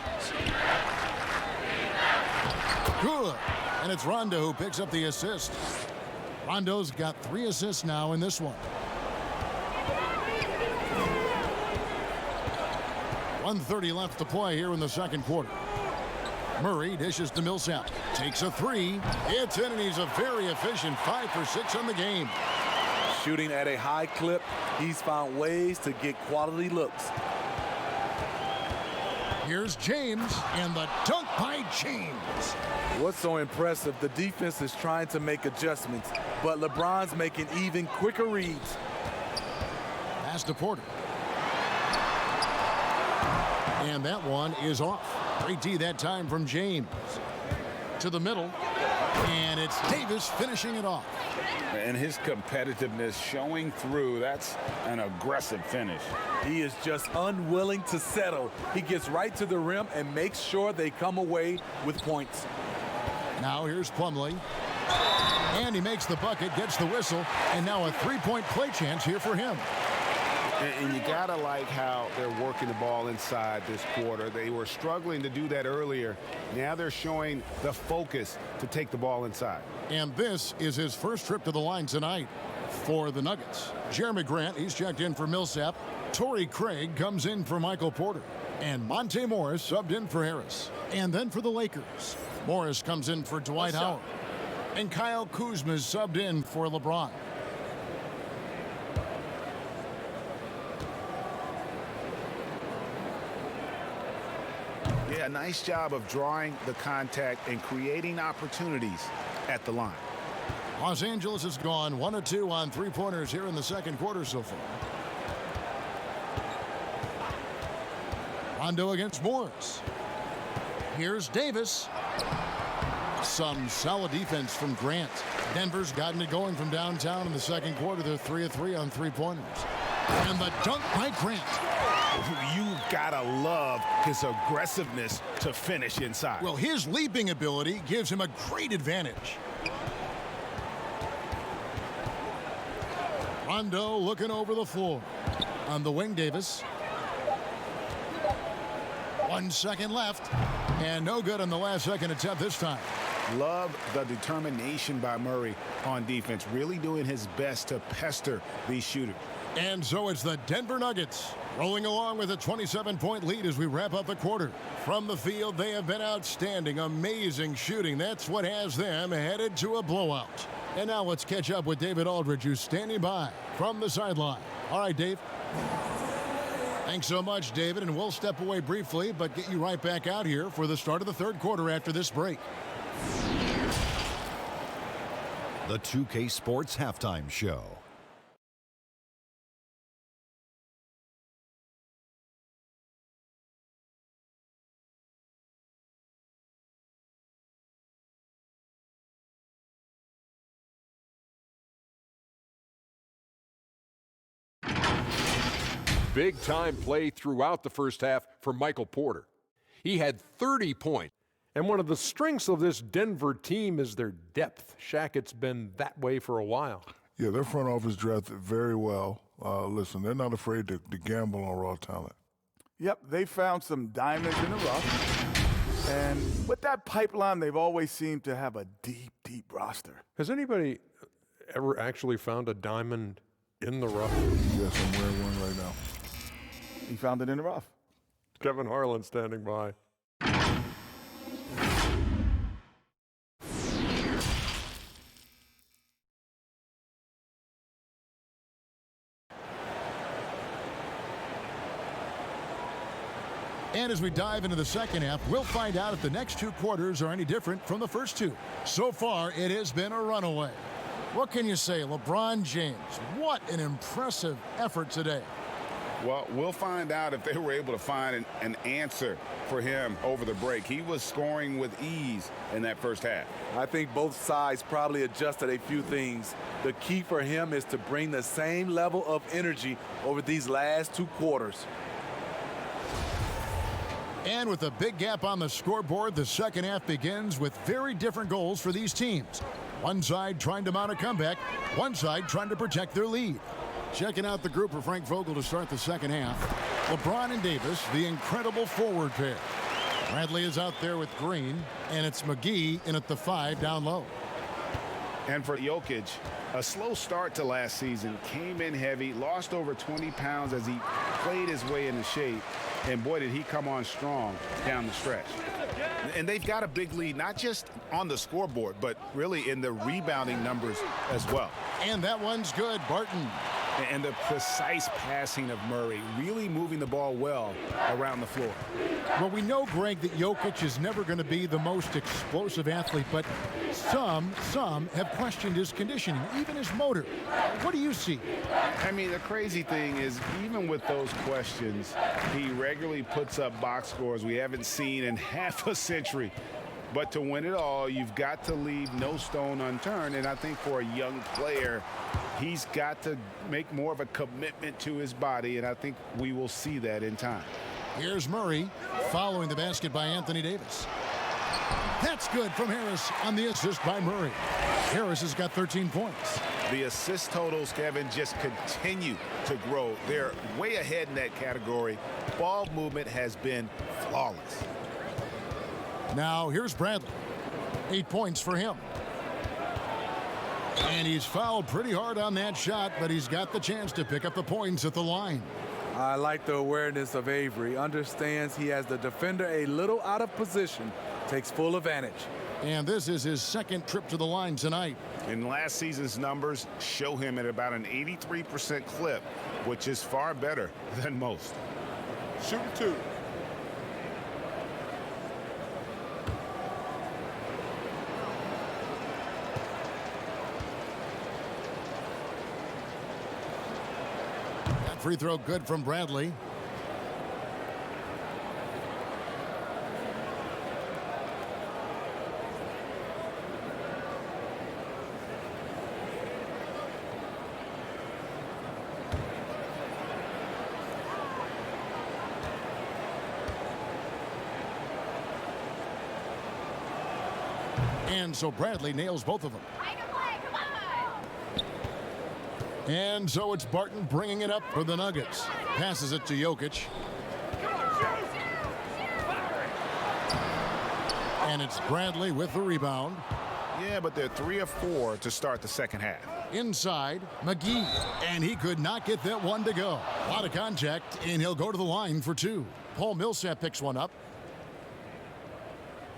Speaker 5: Good. And it's Rondo who picks up the assist. Rondo's got 3 assists now in this one. 1:30 left to play here in the second quarter. Murray dishes to Millsap. Takes a 3. It's in, and he's a very efficient 5 for 6 on the game.
Speaker 8: Shooting at a high clip, he's found ways to get quality looks.
Speaker 5: Here's James, and the dunk by James.
Speaker 8: What's so impressive, the defense is trying to make adjustments, but LeBron's making even quicker reads.
Speaker 5: Pass to Porter. And that one is off. Great D that time from James. To the middle. And it's Davis finishing it off.
Speaker 7: And his competitiveness showing through. That's an aggressive finish.
Speaker 8: He is just unwilling to settle. He gets right to the rim and makes sure they come away with points.
Speaker 5: Now here's Plumlee. And he makes the bucket, gets the whistle, and now a 3-point play chance here for him.
Speaker 10: And you gotta like how they're working the ball inside this quarter. They were struggling to do that earlier. Now they're showing the focus to take the ball inside.
Speaker 5: And this is his first trip to the line tonight for the Nuggets. Jeremy Grant, he's checked in for Millsap. Torrey Craig comes in for Michael Porter. And Monte Morris subbed in for Harris. And then for the Lakers, Morris comes in for Dwight Howard. And Kyle Kuzma is subbed in for LeBron.
Speaker 10: Yeah, nice job of drawing the contact and creating opportunities at the line.
Speaker 5: Los Angeles has gone 1 of 2 on 3-pointers here in the second quarter so far. Rondo against Morris. Here's Davis. Some solid defense from Grant. Denver's gotten it going from downtown in the second quarter. They're 3 of 3 on 3-pointers. And the dunk by Grant.
Speaker 10: You've got to love his aggressiveness to finish inside.
Speaker 5: Well, his leaping ability gives him a great advantage. Rondo looking over the floor. On the wing, Davis. 1 second left. And no good on the last second attempt this time.
Speaker 10: Love the determination by Murray on defense. Really doing his best to pester these shooters.
Speaker 5: And so it's the Denver Nuggets rolling along with a 27-point lead as we wrap up the quarter. From the field, they have been outstanding, amazing shooting. That's what has them headed to a blowout. And now let's catch up with David Aldridge, who's standing by from the sideline. All right, Dave. Thanks so much, David, and we'll step away briefly, but get you right back out here for the start of the third quarter after this break.
Speaker 12: The 2K Sports Halftime Show.
Speaker 13: Big-time play throughout the first half for Michael Porter. He had 30 points.
Speaker 14: And one of the strengths of this Denver team is their depth. Shaq, it's been that way for a while.
Speaker 15: Yeah, their front office drafted very well. Listen, they're not afraid to gamble on raw talent.
Speaker 16: Yep, they found some diamonds in the rough. And with that pipeline, they've always seemed to have a deep, deep roster.
Speaker 14: Has anybody ever actually found a diamond in the rough?
Speaker 15: Yes, I'm wearing one right now.
Speaker 16: He found it in the rough.
Speaker 14: Kevin Harlan standing by.
Speaker 5: And as we dive into the second half, we'll find out if the next two quarters are any different from the first two. So far, it has been a runaway. What can you say, LeBron James? What an impressive effort today.
Speaker 7: Well, we'll find out if they were able to find an answer for him over the break. He was scoring with ease in that first half.
Speaker 8: I think both sides probably adjusted a few things. The key for him is to bring the same level of energy over these last two quarters.
Speaker 5: And with a big gap on the scoreboard, the second half begins with very different goals for these teams. One side trying to mount a comeback, one side trying to protect their lead. Checking out the group for Frank Vogel to start the second half. LeBron and Davis, the incredible forward pair. Bradley is out there with Green, and it's McGee in at the 5 down low.
Speaker 7: And for Jokic, a slow start to last season, came in heavy, lost over 20 pounds as he played his way into shape. And boy, did he come on strong down the stretch. And they've got a big lead, not just on the scoreboard, but really in the rebounding numbers as well.
Speaker 5: And that one's good, Barton.
Speaker 7: And the precise passing of Murray, really moving the ball well around the floor.
Speaker 5: Well, we know, Greg, that Jokic is never going to be the most explosive athlete, but some have questioned his conditioning, even his motor. What do you see?
Speaker 7: I mean, the crazy thing is, even with those questions, he regularly puts up box scores we haven't seen in half a century. But to win it all, you've got to leave no stone unturned. And I think for a young player, he's got to make more of a commitment to his body. And I think we will see that in time.
Speaker 5: Here's Murray following the basket by Anthony Davis. That's good from Harris on the assist by Murray. Harris has got 13 points.
Speaker 7: The assist totals, Kevin, just continue to grow. They're way ahead in that category. Ball movement has been flawless.
Speaker 5: Now here's Bradley. 8 points for him. And he's fouled pretty hard on that shot, but he's got the chance to pick up the points at the line.
Speaker 8: I like the awareness of Avery. Understands he has the defender a little out of position. Takes full advantage.
Speaker 5: And this is his second trip to the line tonight.
Speaker 7: And last season's numbers show him at about an 83% clip, which is far better than most.
Speaker 11: Shooting 2.
Speaker 5: Free throw good from Bradley. And so Bradley nails both of them. And so it's Barton bringing it up for the Nuggets. Passes it to Jokic. And it's Bradley with the rebound.
Speaker 7: Yeah, but they're 3 of 4 to start the second half.
Speaker 5: Inside, McGee. And he could not get that one to go. A lot of contact, and he'll go to the line for 2. Paul Millsap picks one up.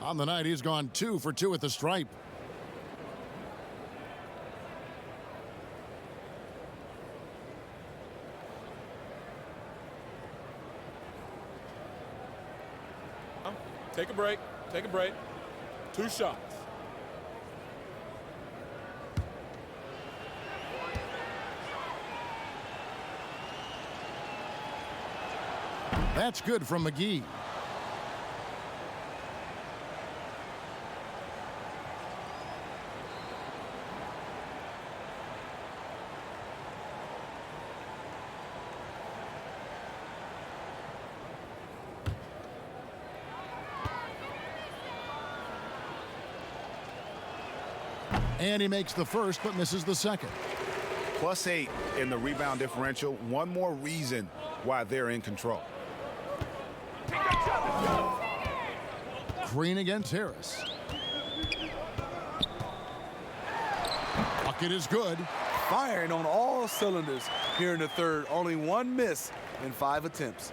Speaker 5: On the night, he's gone 2 for 2 at the stripe.
Speaker 11: Take a break. Take a break. 2 shots.
Speaker 5: That's good from McGee. And he makes the first, but misses the second.
Speaker 10: +8 in the rebound differential. One more reason why they're in control.
Speaker 5: Green against Harris. Bucket is good.
Speaker 8: Firing on all cylinders here in the third. Only 1 miss in 5 attempts.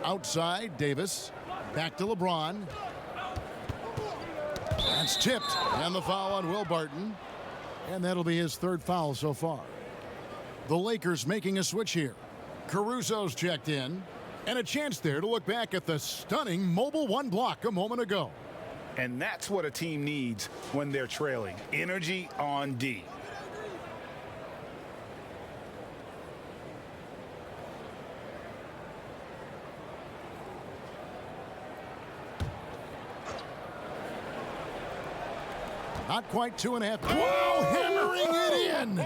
Speaker 5: Outside, Davis. Back to LeBron. That's tipped. And the foul on Will Barton. And that'll be his 3rd foul so far. The Lakers making a switch here. Caruso's checked in. And a chance there to look back at the stunning Mobile One block a moment ago.
Speaker 10: And that's what a team needs when they're trailing. Energy on D.
Speaker 5: Not quite 2.5. Whoa, hammering it in.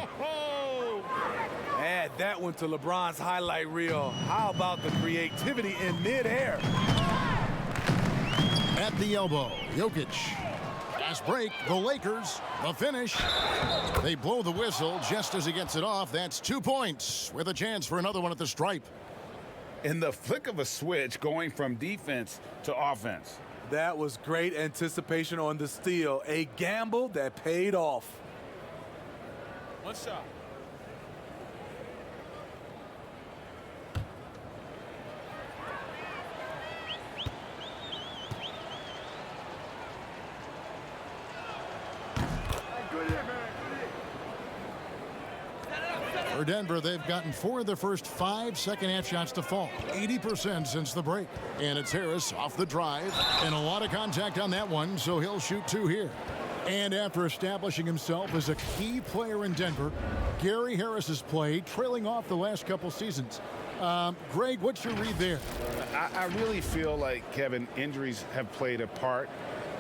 Speaker 8: Add that one to LeBron's highlight reel. How about the creativity in midair?
Speaker 5: At the elbow, Jokic. Fast break, the Lakers, the finish. They blow the whistle just as he gets it off. That's 2 points with a chance for another one at the stripe.
Speaker 10: In the flick of a switch, going from defense to offense.
Speaker 8: That was great anticipation on the steal. A gamble that paid off.
Speaker 11: 1 shot.
Speaker 5: For Denver, they've gotten 4 of their first 5 second-half shots to fall. 80% since the break. And it's Harris off the drive. And a lot of contact on that one, so he'll shoot 2 here. And after establishing himself as a key player in Denver, Gary Harris's play trailing off the last couple seasons. Greg, what's your read there?
Speaker 10: I really feel like, Kevin, injuries have played a part.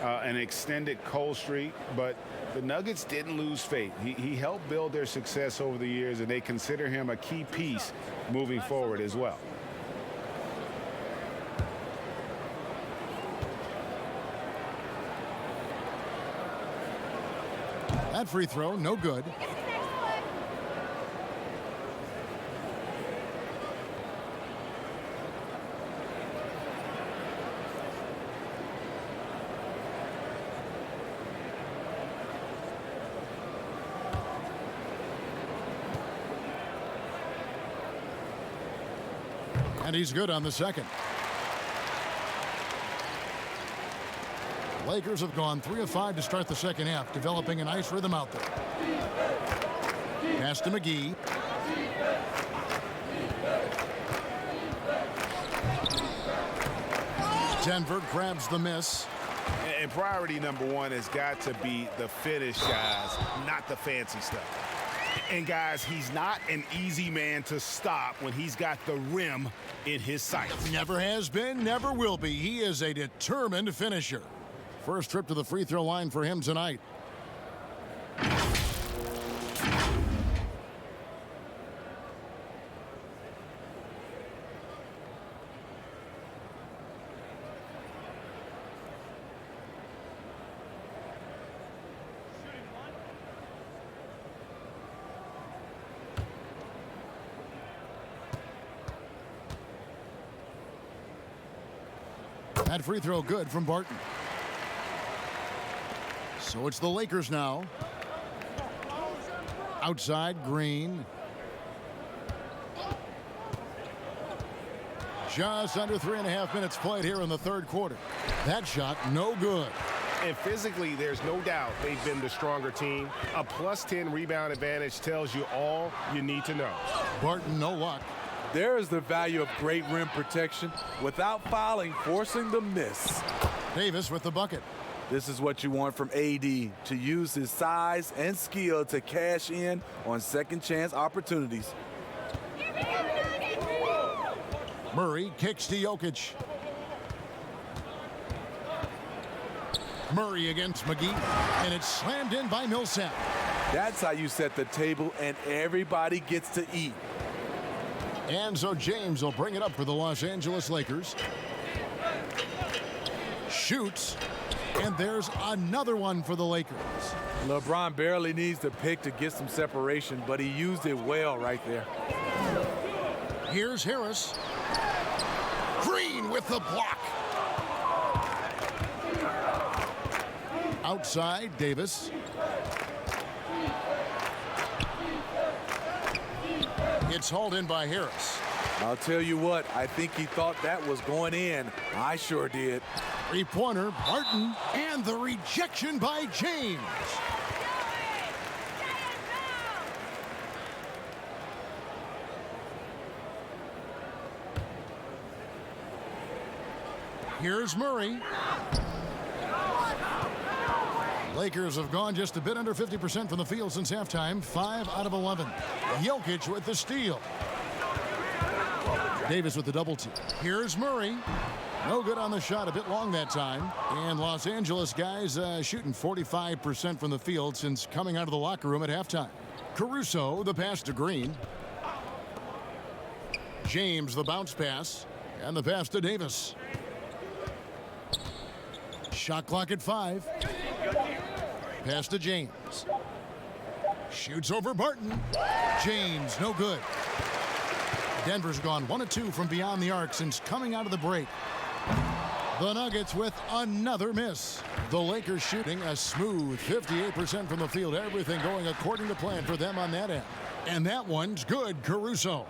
Speaker 10: An extended cold streak, but the Nuggets didn't lose faith. He helped build their success over the years, and they consider him a key piece moving forward as well.
Speaker 5: That free throw, no good. And he's good on the second. Lakers have gone 3 of 5 to start the second half, developing a nice rhythm out there. Pass to McGee. Denver grabs the miss.
Speaker 10: And priority number 1 has got to be the finish, guys, not the fancy stuff. And guys, he's not an easy man to stop when he's got the rim in his sights.
Speaker 5: Never has been, never will be. He is a determined finisher. First trip to the free throw line for him tonight. That free throw good from Barton. So it's the Lakers now. Outside, Green. Just under 3.5 minutes played here in the third quarter. That shot, no good.
Speaker 10: And physically, there's no doubt they've been the stronger team. A +10 rebound advantage tells you all you need to know.
Speaker 5: Barton, no luck.
Speaker 8: There is the value of great rim protection without fouling, forcing the miss.
Speaker 5: Davis with the bucket.
Speaker 8: This is what you want from AD, to use his size and skill to cash in on second chance opportunities.
Speaker 5: Murray kicks to Jokic. Murray against McGee, and it's slammed in by Millsap.
Speaker 8: That's how you set the table, and everybody gets to eat.
Speaker 5: And so James will bring it up for the Los Angeles Lakers. Shoots, and there's another one for the Lakers.
Speaker 8: LeBron barely needs the pick to get some separation, but he used it well right there.
Speaker 5: Here's Harris. Green with the block. Outside, Davis. It's hauled in by Harris.
Speaker 8: I'll tell you what, I think he thought that was going in. I sure did.
Speaker 5: Three-pointer, Barton, and the rejection by James. Here's Murray. Lakers have gone just a bit under 50% from the field since halftime, 5 out of 11. Jokic with the steal. Davis with the double team. Here's Murray. No good on the shot, a bit long that time. And Los Angeles guys shooting 45% from the field since coming out of the locker room at halftime. Caruso, the pass to Green. James, the bounce pass. And the pass to Davis. Shot clock at 5. Pass to James. Shoots over Barton. James, no good. Denver's gone 1 of 2 from beyond the arc since coming out of the break. The Nuggets with another miss. The Lakers shooting a smooth 58% from the field. Everything going according to plan for them on that end. And that one's good, Caruso.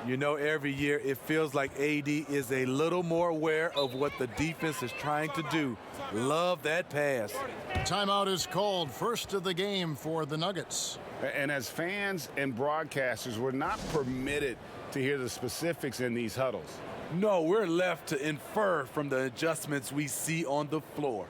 Speaker 8: You know, every year it feels like AD is a little more aware of what the defense is trying to do. Love that pass.
Speaker 5: Timeout is called, first of the game for the Nuggets.
Speaker 10: And as fans and broadcasters, we're not permitted to hear the specifics in these huddles.
Speaker 8: No, we're left to infer from the adjustments we see on the floor.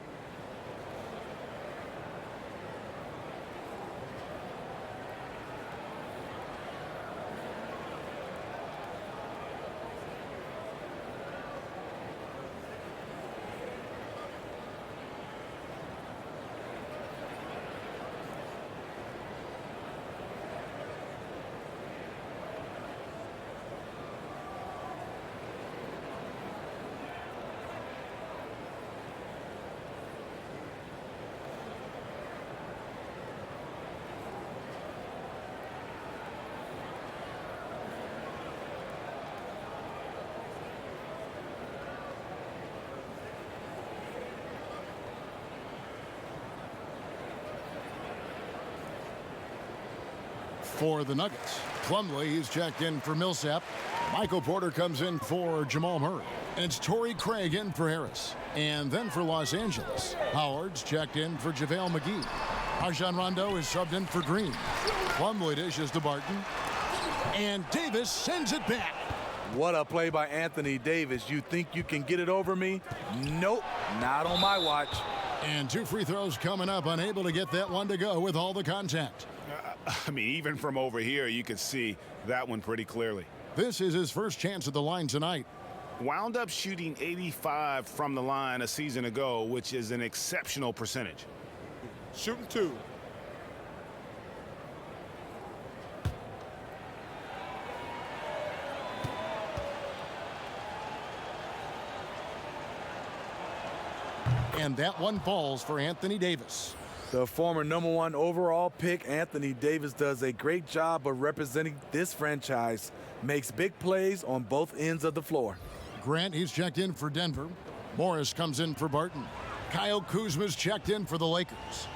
Speaker 5: For the Nuggets, Plumlee, he's checked in for Millsap. Michael Porter comes in for Jamal Murray. And it's Torrey Craig in for Harris. And then for Los Angeles, Howard's checked in for JaVale McGee. Rajon Rondo is subbed in for Green. Plumlee dishes to Barton. And Davis sends it back.
Speaker 8: What a play by Anthony Davis. You think you can get it over me? Nope, not on my watch.
Speaker 5: And 2 free throws coming up, unable to get that one to go with all the contact.
Speaker 10: I mean, even from over here, you could see that one pretty clearly.
Speaker 5: This is his first chance at the line tonight.
Speaker 10: Wound up shooting 85 from the line a season ago, which is an exceptional percentage.
Speaker 11: Shooting 2.
Speaker 5: And that one falls for Anthony Davis.
Speaker 8: The former #1 overall pick, Anthony Davis, does a great job of representing this franchise. Makes big plays on both ends of the floor.
Speaker 5: Grant, he's checked in for Denver. Morris comes in for Barton. Kyle Kuzma's checked in for the Lakers.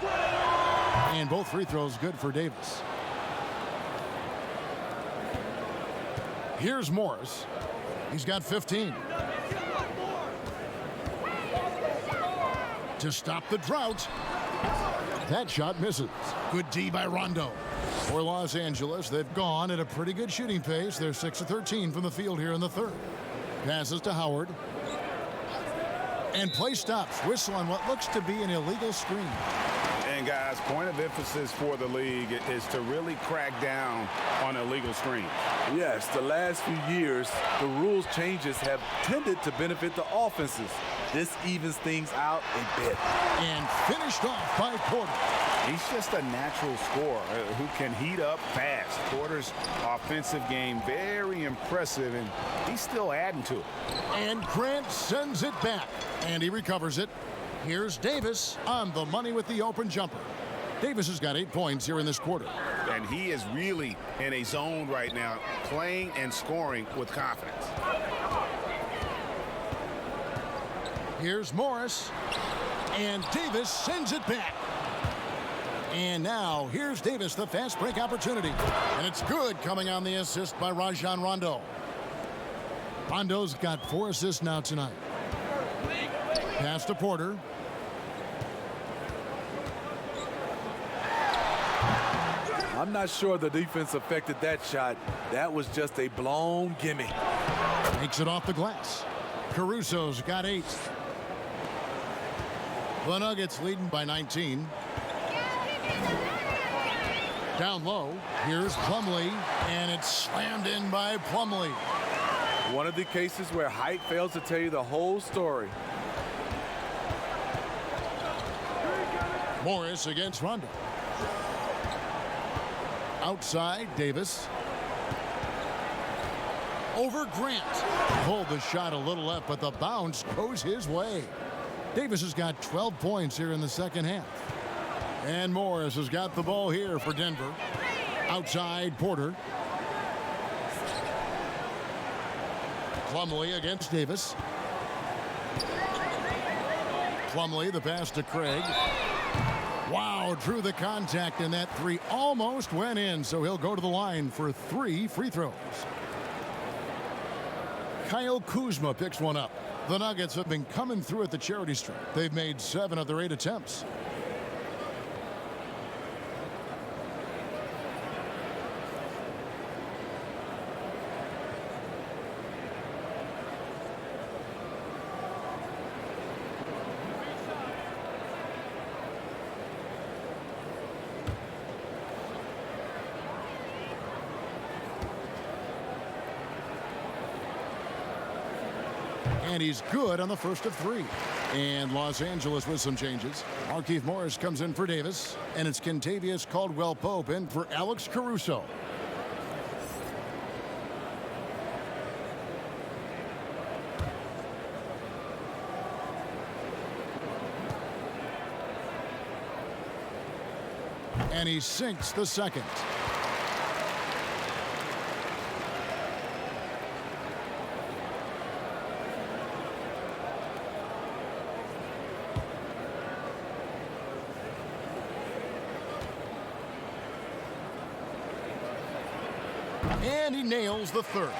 Speaker 5: And both free throws good for Davis. Here's Morris. He's got 15. To stop the drought. That shot misses. Good D by Rondo. For Los Angeles, they've gone at a pretty good shooting pace. They're 6 of 13 from the field here in the third. Passes to Howard. And play stops. Whistle on what looks to be an illegal screen.
Speaker 10: And guys, point of emphasis for the league is to really crack down on illegal screens.
Speaker 8: Yes, the last few years, the rules changes have tended to benefit the offenses. This evens things out a bit.
Speaker 5: And finished off by Porter.
Speaker 10: He's just a natural scorer who can heat up fast. Porter's offensive game, very impressive, and he's still adding to it.
Speaker 5: And Grant sends it back, and he recovers it. Here's Davis on the money with the open jumper. Davis has got 8 points here in this quarter.
Speaker 10: And he is really in a zone right now, playing and scoring with confidence.
Speaker 5: Here's Morris, and Davis sends it back. And now, here's Davis, the fast break opportunity. And it's good, coming on the assist by Rajon Rondo. Rondo's got 4 assists now tonight. Pass to Porter.
Speaker 8: I'm not sure the defense affected that shot. That was just a blown gimme.
Speaker 5: Makes it off the glass. Caruso's got 8. The Nuggets leading by 19. Down low, here's Plumlee, and it's slammed in by Plumlee.
Speaker 8: One of the cases where height fails to tell you the whole story.
Speaker 5: Morris against Rondo. Outside, Davis. Over Grant. Pulled the shot a little left, but the bounce goes his way. Davis has got 12 points here in the second half. And Morris has got the ball here for Denver. Outside, Porter. Plumlee against Davis. Plumlee, the pass to Craig. Wow, drew the contact, and that 3 almost went in, so he'll go to the line for 3 free throws. Kyle Kuzma picks one up. The Nuggets have been coming through at the charity stripe. They've made 7 of their 8 attempts. And he's good on the first of 3. And Los Angeles with some changes. Markieff Morris comes in for Davis. And it's Kentavious Caldwell-Pope in for Alex Caruso. And he sinks the second. And he nails the third.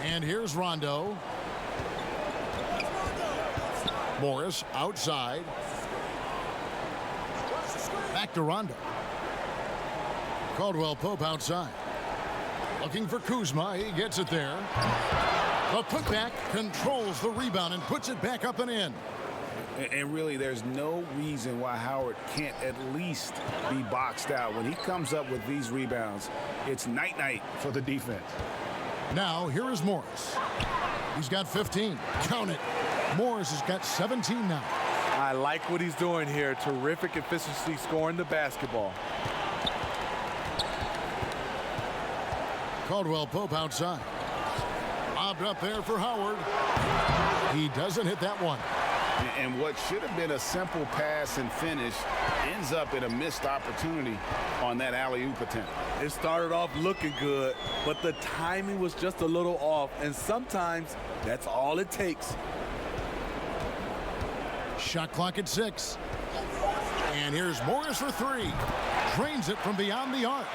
Speaker 5: And here's Rondo. Morris outside. Back to Rondo. Caldwell-Pope outside. Looking for Kuzma. He gets it there. The putback controls the rebound and puts it back up and in.
Speaker 10: And really, there's no reason why Howard can't at least be boxed out. When he comes up with these rebounds, it's night-night for the defense.
Speaker 5: Now, here is Morris. He's got 15. Count it. Morris has got 17 now.
Speaker 8: I like what he's doing here. Terrific efficiency scoring the basketball.
Speaker 5: Caldwell-Pope outside. Lobbed up there for Howard. He doesn't hit that one.
Speaker 10: And what should have been a simple pass and finish ends up in a missed opportunity on that alley-oop attempt.
Speaker 8: It started off looking good, but the timing was just a little off, and sometimes that's all it takes.
Speaker 5: Shot clock at 6. And here's Morris for 3. Drains it from beyond the arc.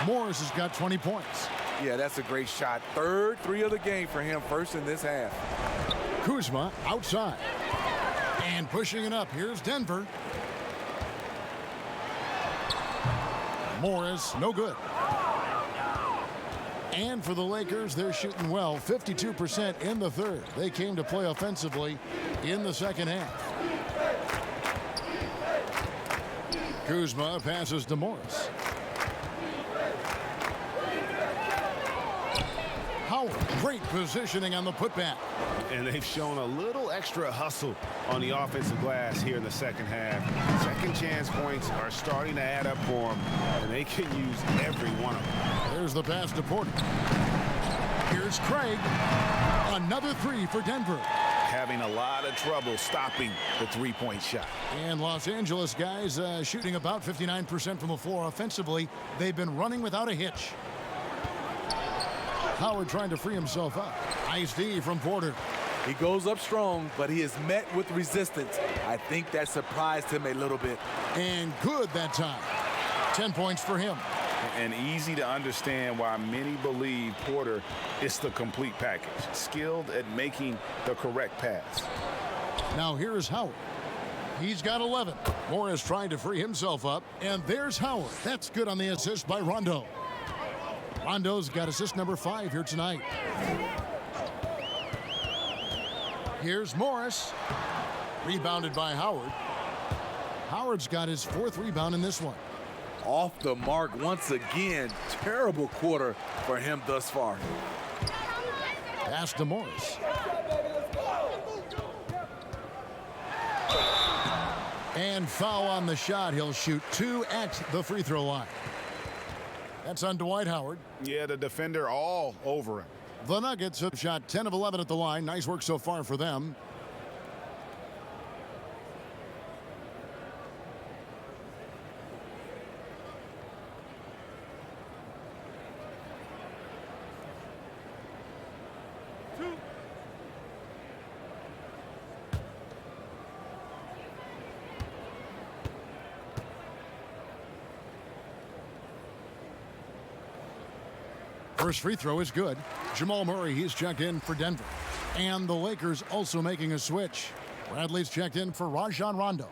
Speaker 5: Morris has got 20 points.
Speaker 8: Yeah, that's a great shot. Third 3 of the game for him, first in this half.
Speaker 5: Kuzma outside. And pushing it up, here's Denver. Morris, no good. And for the Lakers, they're shooting well, 52% in the third. They came to play offensively in the second half. Kuzma passes to Morris. Howard, great positioning on the putback.
Speaker 10: And they've shown a little extra hustle on the offensive glass here in the second half. Second chance points are starting to add up for them, and they can use every one of them.
Speaker 5: There's the pass to Porter. Here's Craig. Another three for Denver.
Speaker 7: Having a lot of trouble stopping the three-point shot.
Speaker 5: And Los Angeles guys shooting about 59% from the floor offensively. They've been running without a hitch. Howard trying to free himself up. Nice D from Porter.
Speaker 8: He goes up strong, but he is met with resistance. I think that surprised him a little bit.
Speaker 5: And good that time. 10 points for him.
Speaker 7: And easy to understand why many believe Porter is the complete package. Skilled at making the correct pass.
Speaker 5: Now here is Howard. He's got 11. Morris trying to free himself up. And there's Howard. That's good on the assist by Rondo. Rondo's got assist number 5 here tonight. Here's Morris. Rebounded by Howard. Howard's got his 4th rebound in this one.
Speaker 8: Off the mark once again. Terrible quarter for him thus far.
Speaker 5: Pass to Morris. And foul on the shot. He'll shoot 2 at the free throw line. That's on Dwight Howard.
Speaker 7: Yeah, the defender all over him.
Speaker 5: The Nuggets have shot 10 of 11 at the line. Nice work so far for them. First free throw is good. Jamal Murray, he's checked in for Denver. And the Lakers also making a switch. Bradley's checked in for Rajon Rondo.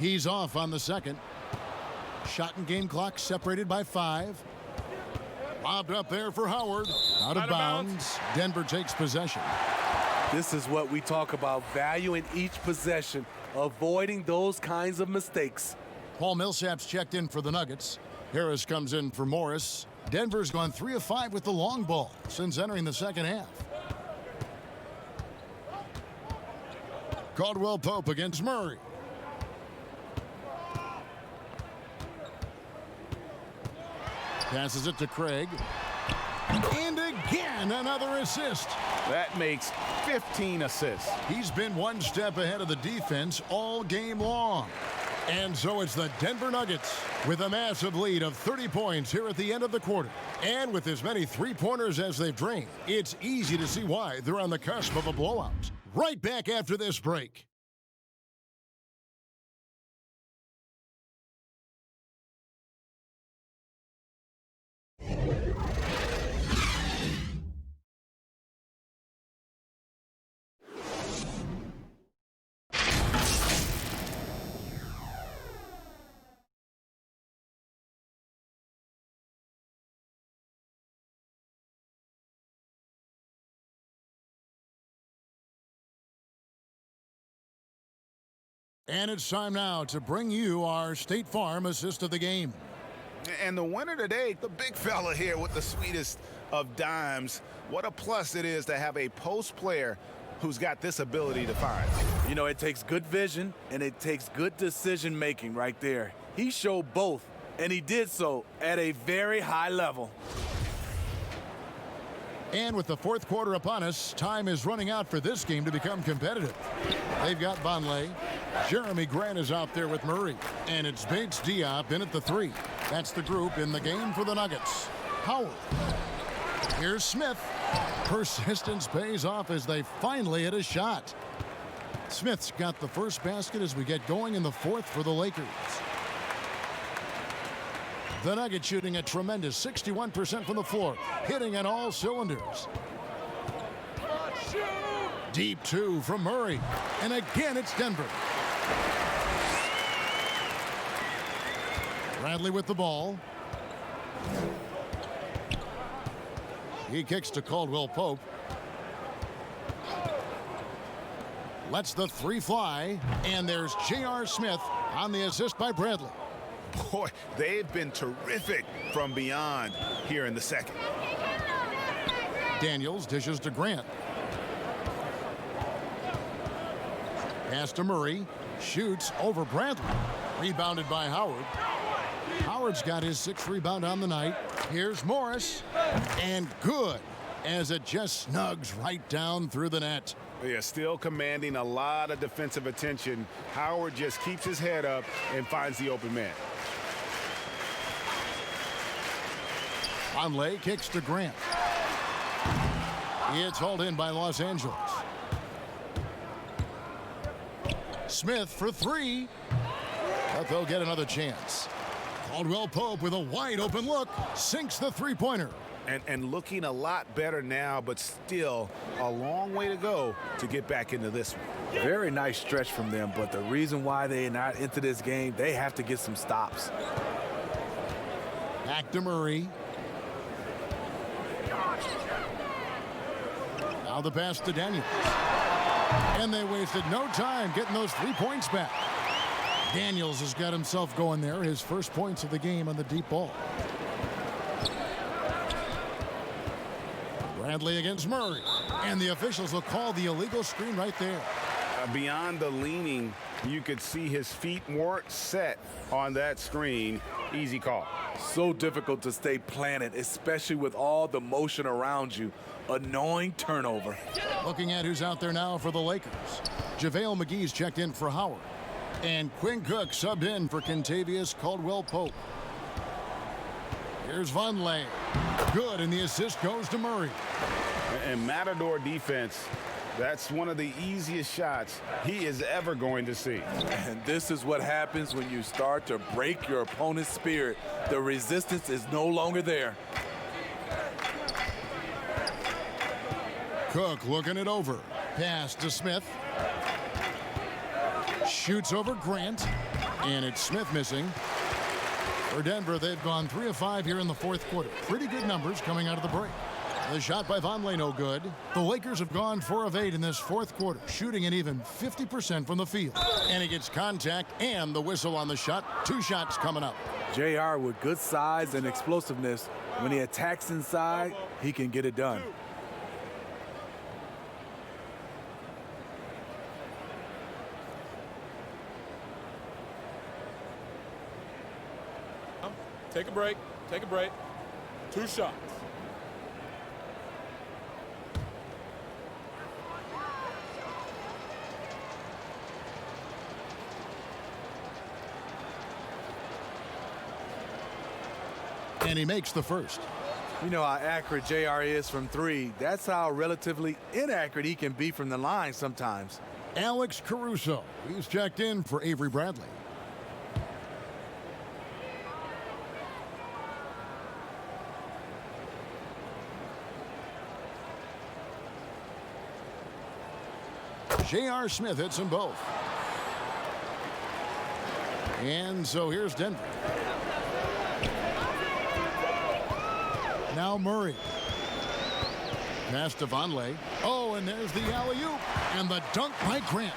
Speaker 5: He's off on the second. Shot and game clock separated by 5. Lobbed up there for Howard. Out of bounds. Denver takes possession.
Speaker 8: This is what we talk about, value in each possession, avoiding those kinds of mistakes.
Speaker 5: Paul Millsap's checked in for the Nuggets. Harris comes in for Morris. Denver's gone 3 of 5 with the long ball since entering the second half. Caldwell Pope against Murray. Passes it to Craig. And again, another assist.
Speaker 7: That makes 15 assists.
Speaker 5: He's been one step ahead of the defense all game long. And so it's the Denver Nuggets with a massive lead of 30 points here at the end of the quarter. And with as many three-pointers as they've drained, it's easy to see why they're on the cusp of a blowout. Right back after this break. And it's time now to bring you our State Farm assist of the game.
Speaker 7: And the winner today, the big fella here with the sweetest of dimes. What a plus it is to have a post player who's got this ability to find.
Speaker 8: You know, it takes good vision and it takes good decision making right there. He showed both, and he did so at a very high level.
Speaker 5: And with the fourth quarter upon us, time is running out for this game to become competitive. They've got Vonleh. Jeremy Grant is out there with Murray. And it's Bates Diop in at the 3. That's the group in the game for the Nuggets. Howard. Here's Smith. Persistence pays off as they finally hit a shot. Smith's got the first basket as we get going in the fourth for the Lakers. The Nuggets shooting a tremendous 61% from the floor, hitting on all cylinders. Deep two from Murray. And again, it's Denver. Bradley with the ball. He kicks to Caldwell Pope. Lets the three fly. And there's J.R. Smith on the assist by Bradley.
Speaker 9: Boy, they've been terrific from beyond here in the second.
Speaker 5: Daniels dishes to Grant. Pass to Murray. Shoots over Bradley. Rebounded by Howard. Howard's got his 6th rebound on the night. Here's Morris. And good, as it just snugs right down through the net.
Speaker 9: Yeah, still commanding a lot of defensive attention. Howard just keeps his head up and finds the open man.
Speaker 5: Conley kicks to Grant. It's hauled in by Los Angeles. Smith for 3. But they'll get another chance. Caldwell Pope with a wide open look. Sinks the three-pointer.
Speaker 9: And looking a lot better now, but still a long way to go to get back into this one.
Speaker 8: Very nice stretch from them, but the reason why they're not into this game, they have to get some stops.
Speaker 5: Back to Murray. Now the pass to Daniels. And they wasted no time getting those 3 points back. Daniels has got himself going there. His first points of the game on the deep ball. Bradley against Murray. And the officials will call the illegal screen right there.
Speaker 9: Beyond the leaning, you could see his feet weren't set on that screen. Easy call.
Speaker 8: So difficult to stay planted, especially with all the motion around you. Annoying turnover.
Speaker 5: Looking at who's out there now for the Lakers. JaVale McGee's checked in for Howard. And Quinn Cook subbed in for Kentavious Caldwell Pope. Here's Vonleh. Good, and the assist goes to Murray.
Speaker 9: And Matador defense, that's one of the easiest shots he is ever going to see.
Speaker 8: And this is what happens when you start to break your opponent's spirit. The resistance is no longer there.
Speaker 5: Cook looking it over. Pass to Smith. Shoots over Grant. And it's Smith missing. For Denver, they've gone 3 of 5 here in the 4th quarter. Pretty good numbers coming out of the break. The shot by Vonleh no good. The Lakers have gone 4 of 8 in this 4th quarter, shooting an even 50% from the field. And he gets contact and the whistle on the shot. 2 shots coming up.
Speaker 8: JR with good size and explosiveness. When he attacks inside, he can get it done.
Speaker 11: Take a break. Take a break. 2 shots.
Speaker 5: And he makes the first.
Speaker 8: You know how accurate JR is from 3. That's how relatively inaccurate he can be from the line sometimes.
Speaker 5: Alex Caruso. He's checked in for Avery Bradley. J.R. Smith hits them both. And so here's Denver. Now Murray. Pass to Vonleh. Oh, and there's the alley-oop. And the dunk by Grant.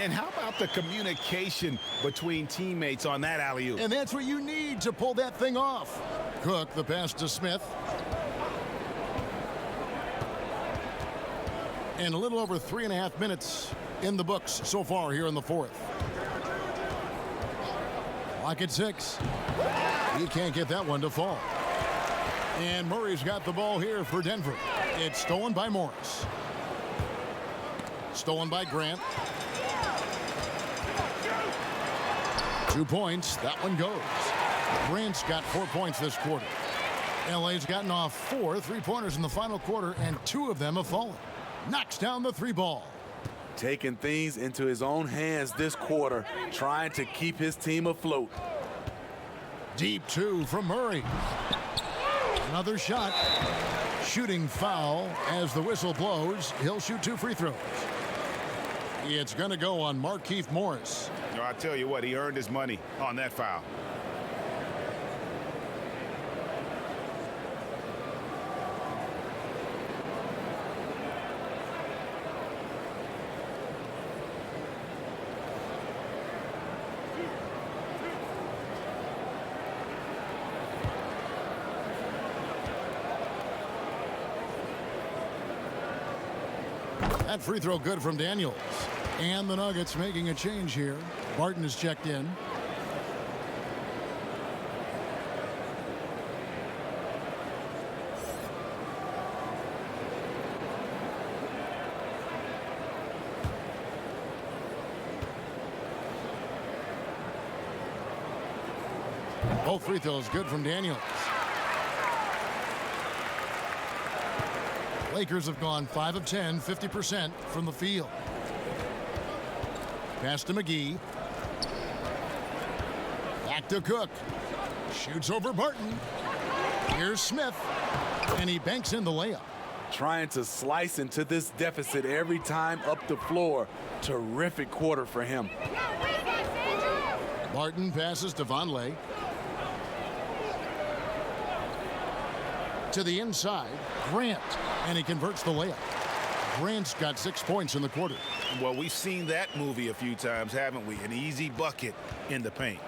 Speaker 9: And how about the communication between teammates on that alley-oop?
Speaker 5: And that's what you need to pull that thing off. Cook, the pass to Smith. And a little over 3.5 minutes in the books so far here in the 4th. Clock at 6. He can't get that one to fall. And Murray's got the ball here for Denver. It's stolen by Morris. Stolen by Grant. 2 points. That one goes. Grant's got 4 points this quarter. LA's gotten off 4 3-pointers in the final quarter, and 2 of them have fallen. Knocks down the 3 ball.
Speaker 8: Taking things into his own hands this quarter, trying to keep his team afloat.
Speaker 5: Deep two from Murray. Another shot. Shooting foul as the whistle blows. He'll shoot 2 free throws. It's going to go on Markieff Morris.
Speaker 10: No, I tell you what, he earned his money on that foul.
Speaker 5: That free throw good from Daniels. And the Nuggets making a change here. Barton is checked in. Both free throws good from Daniels. Lakers have gone 5 of 10, 50% from the field. Pass to McGee. Back to Cook. Shoots over Barton. Here's Smith. And he banks in the layup.
Speaker 8: Trying to slice into this deficit every time up the floor. Terrific quarter for him.
Speaker 5: Barton passes to Vonleh. To the inside, Grant. And he converts the layup. Grant's got 6 points in the quarter.
Speaker 10: Well, we've seen that movie a few times, haven't we? An easy bucket in the paint.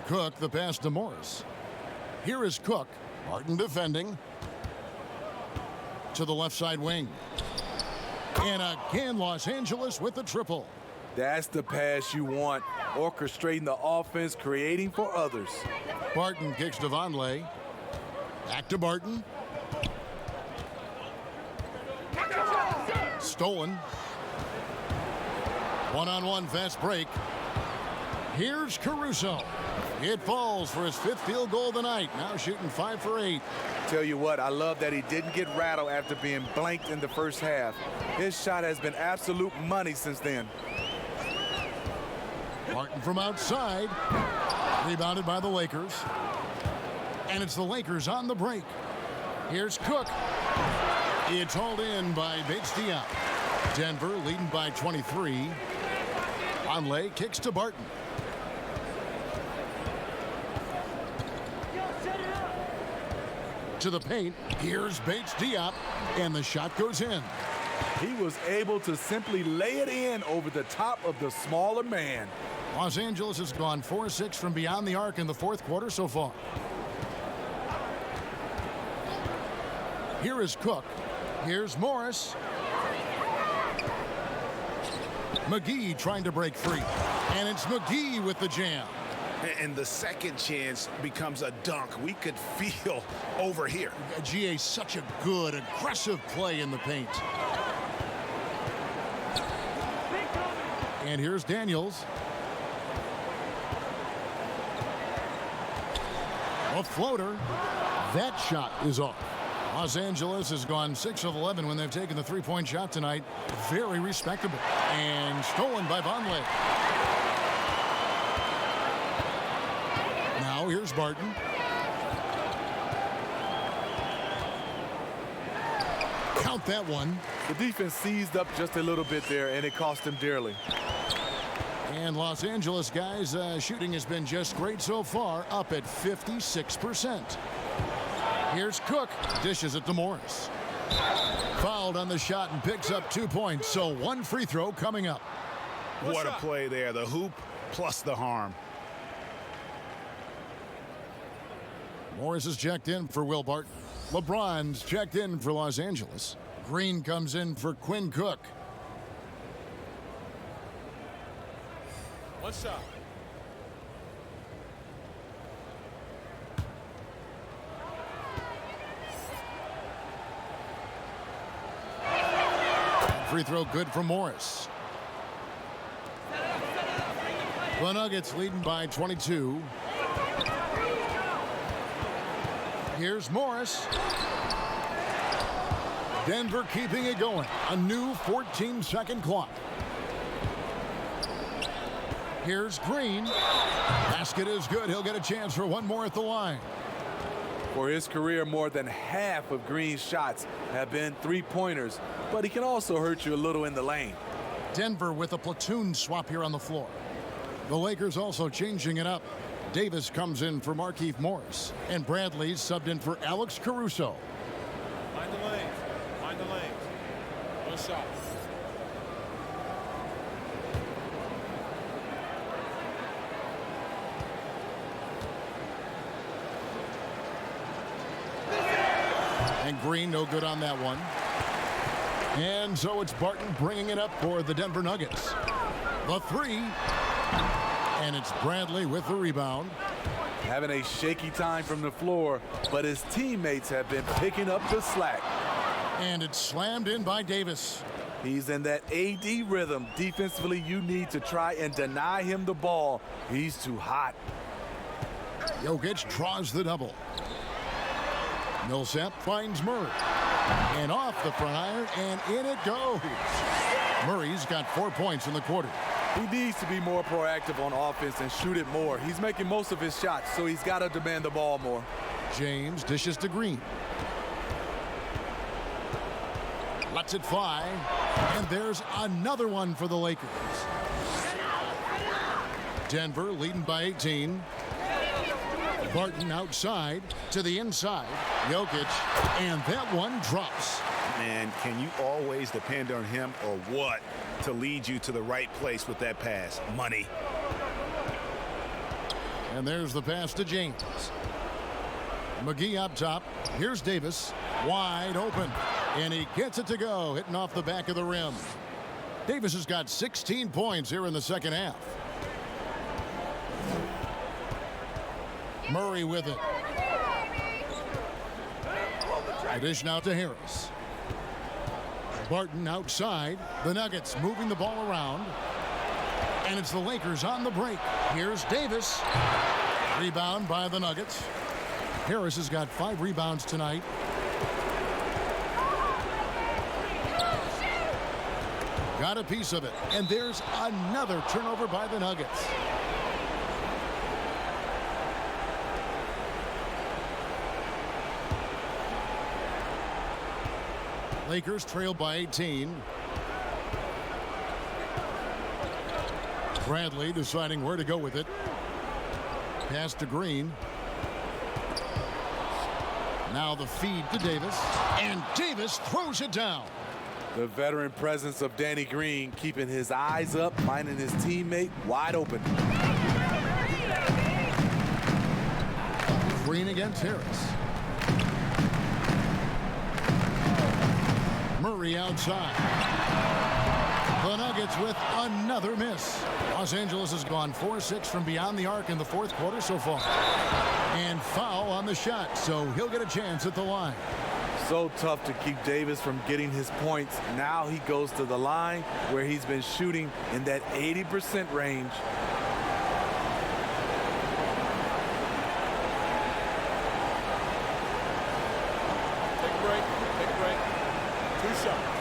Speaker 5: Cook, the pass to Morris. Here is Cook. Barton defending. To the left side wing. And again, Los Angeles with the triple.
Speaker 8: That's the pass you want. Orchestrating the offense, creating for others.
Speaker 5: Barton kicks to Vonleh. Back to Barton. Stolen. One-on-one fast break. Here's Caruso. It falls for his 5th field goal of the night. Now shooting 5 for 8.
Speaker 8: Tell you what, I love that he didn't get rattled after being blanked in the first half. His shot has been absolute money since then.
Speaker 5: Martin from outside. Rebounded by the Lakers. And it's the Lakers on the break. Here's Cook. It's hauled in by Bates-Diop. Denver leading by 23. Vonleh kicks to Barton. To the paint. Here's Bates-Diop. And the shot goes in.
Speaker 8: He was able to simply lay it in over the top of the smaller man.
Speaker 5: Los Angeles has gone 4-6 from beyond the arc in the 4th quarter so far. Here is Cook. Here's Morris. McGee trying to break free. And it's McGee with the jam.
Speaker 10: And the second chance becomes a dunk. We could feel over here.
Speaker 5: GA, such a good, aggressive play in the paint. And here's Daniels. A floater. That shot is off. Los Angeles has gone 6 of 11 when they've taken the 3-point shot tonight. Very respectable. And stolen by Vonleh. Now here's Barton. Count that one.
Speaker 8: The defense seized up just a little bit there, and it cost them dearly.
Speaker 5: And Los Angeles guys, shooting has been just great so far, up at 56%. Here's Cook, dishes it to Morris. Fouled on the shot and picks up 2 points, so 1 free throw coming up.
Speaker 10: What a play there, the hoop plus the harm.
Speaker 5: Morris is checked in for Will Barton. LeBron's checked in for Los Angeles. Green comes in for Quinn Cook.
Speaker 11: One shot.
Speaker 5: Free throw good from Morris. The Nuggets leading by 22. Here's Morris. Denver keeping it going. A new 14-second clock. Here's Green. Basket is good. He'll get a chance for one more at the line.
Speaker 8: For his career, more than half of Green's shots have been three-pointers, but he can also hurt you a little in the lane.
Speaker 5: Denver with a platoon swap here on the floor. The Lakers also changing it up. Davis comes in for Markieff Morris, and Bradley's subbed in for Alex Caruso.
Speaker 11: Mind the lanes. Mind the lanes. No shot.
Speaker 5: And Green no good on that one. And so it's Barton bringing it up for the Denver Nuggets. The three. And it's Bradley with the rebound.
Speaker 8: Having a shaky time from the floor, but his teammates have been picking up the slack.
Speaker 5: And it's slammed in by Davis.
Speaker 8: He's in that AD rhythm. Defensively, you need to try and deny him the ball. He's too hot.
Speaker 5: Jokic draws the double. Millsap finds Murray. And off the front iron, and in it goes. Murray's got 4 points in the quarter.
Speaker 8: He needs to be more proactive on offense and shoot it more. He's making most of his shots, so he's got to demand the ball more.
Speaker 5: James dishes to Green. Lets it fly. And there's another one for the Lakers. Denver leading by 18. Barton outside to the inside. Jokic, and that one drops.
Speaker 9: Man, can you always depend on him or what to lead you to the right place with that pass? Money.
Speaker 5: And there's the pass to James. McGee up top. Here's Davis. Wide open. And he gets it to go, hitting off the back of the rim. Davis has got 16 points here in the second half. Murray with it. A dish now to Harris. Barton outside. The Nuggets moving the ball around. And it's the Lakers on the break. Here's Davis. Rebound by the Nuggets. Harris has got 5 rebounds tonight. Got a piece of it. And there's another turnover by the Nuggets. Lakers trail by 18. Bradley deciding where to go with it. Pass to Green. Now the feed to Davis. And Davis throws it down.
Speaker 8: The veteran presence of Danny Green keeping his eyes up, finding his teammate wide open.
Speaker 5: Green against Harris. Murray outside. The Nuggets with another miss. Los Angeles has gone 4-6 from beyond the arc in the fourth quarter so far. And foul on the shot, so he'll get a chance at the line.
Speaker 8: So tough to keep Davis from getting his points. Now he goes to the line where he's been shooting in that 80% range.
Speaker 11: Take a break. Take a break. 2 shots.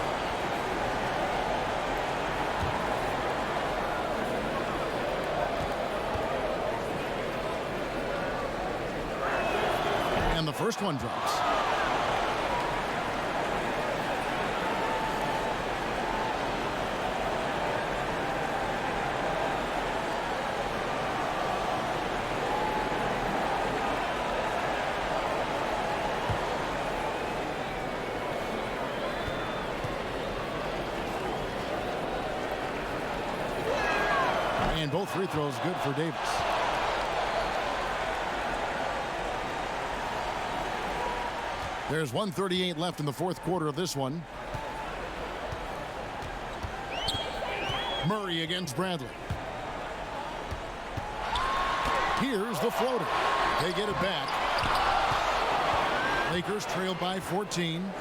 Speaker 5: And the first one drops. And both free throws good for Davis. There's 1:38 left in the fourth quarter of this one. Murray against Bradley. Here's the floater. They get it back. Lakers trail by 14.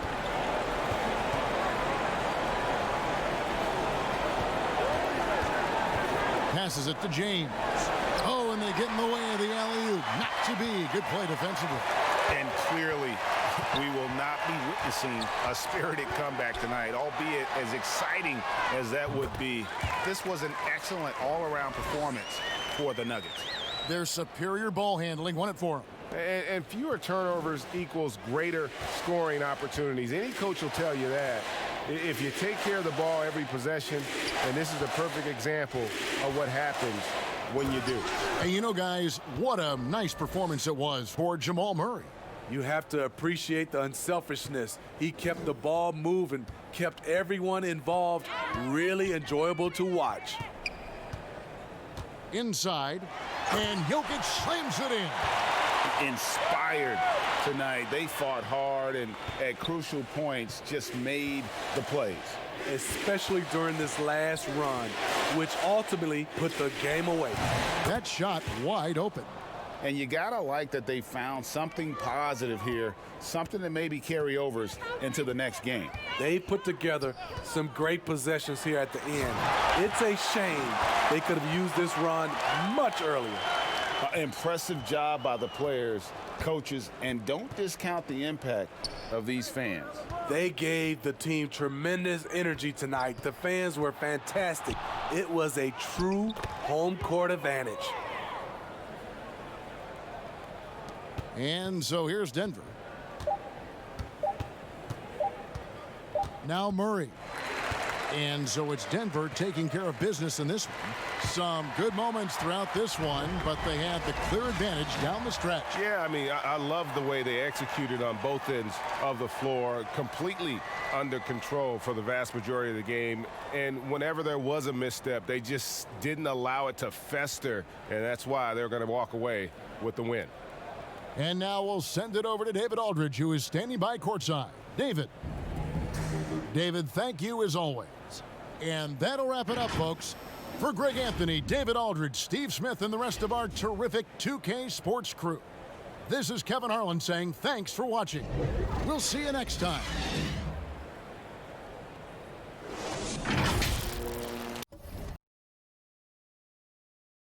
Speaker 5: Passes it to James. Oh, and they get in the way of the alley-oop. Not to be. Good play defensively.
Speaker 9: And clearly
Speaker 10: We will not be witnessing a spirited comeback tonight, albeit as exciting as that would be. This was an excellent all-around performance for the Nuggets.
Speaker 5: Their superior ball handling won it for them.
Speaker 9: And fewer turnovers equals greater scoring opportunities. Any coach will tell you that. If you take care of the ball every possession, and this is a perfect example of what happens when you do.
Speaker 5: And you know, guys, what a nice performance it was for Jamal Murray.
Speaker 8: You have to appreciate the unselfishness. He kept the ball moving, kept everyone involved really enjoyable to watch.
Speaker 5: Inside, and Jokic slams it in.
Speaker 10: Inspired tonight. They fought hard and at crucial points just made the plays.
Speaker 8: Especially during this last run, which ultimately put the game away.
Speaker 5: That shot wide open.
Speaker 10: And you gotta like that they found something positive here, something that maybe carry overs into the next game.
Speaker 8: They put together some great possessions here at the end. It's a shame they could have used this run much earlier.
Speaker 10: Impressive job by the players, coaches, and don't discount the impact of these fans.
Speaker 8: They gave the team tremendous energy tonight. The fans were fantastic. It was a true home court advantage.
Speaker 5: And so here's Denver. Now Murray. And so it's Denver taking care of business in this one. Some good moments throughout this one, but they had the clear advantage down the stretch.
Speaker 9: Yeah, I mean, I love the way they executed on both ends of the floor, completely under control for the vast majority of the game. And whenever there was a misstep, they just didn't allow it to fester, and that's why they're going to walk away with the win.
Speaker 5: And now we'll send it over to David Aldridge, who is standing by courtside. David. David, thank you as always. And that'll wrap it up, folks. For Greg Anthony, David Aldridge, Steve Smith, and the rest of our terrific 2K Sports crew, this is Kevin Harlan saying thanks for watching. We'll see you next time.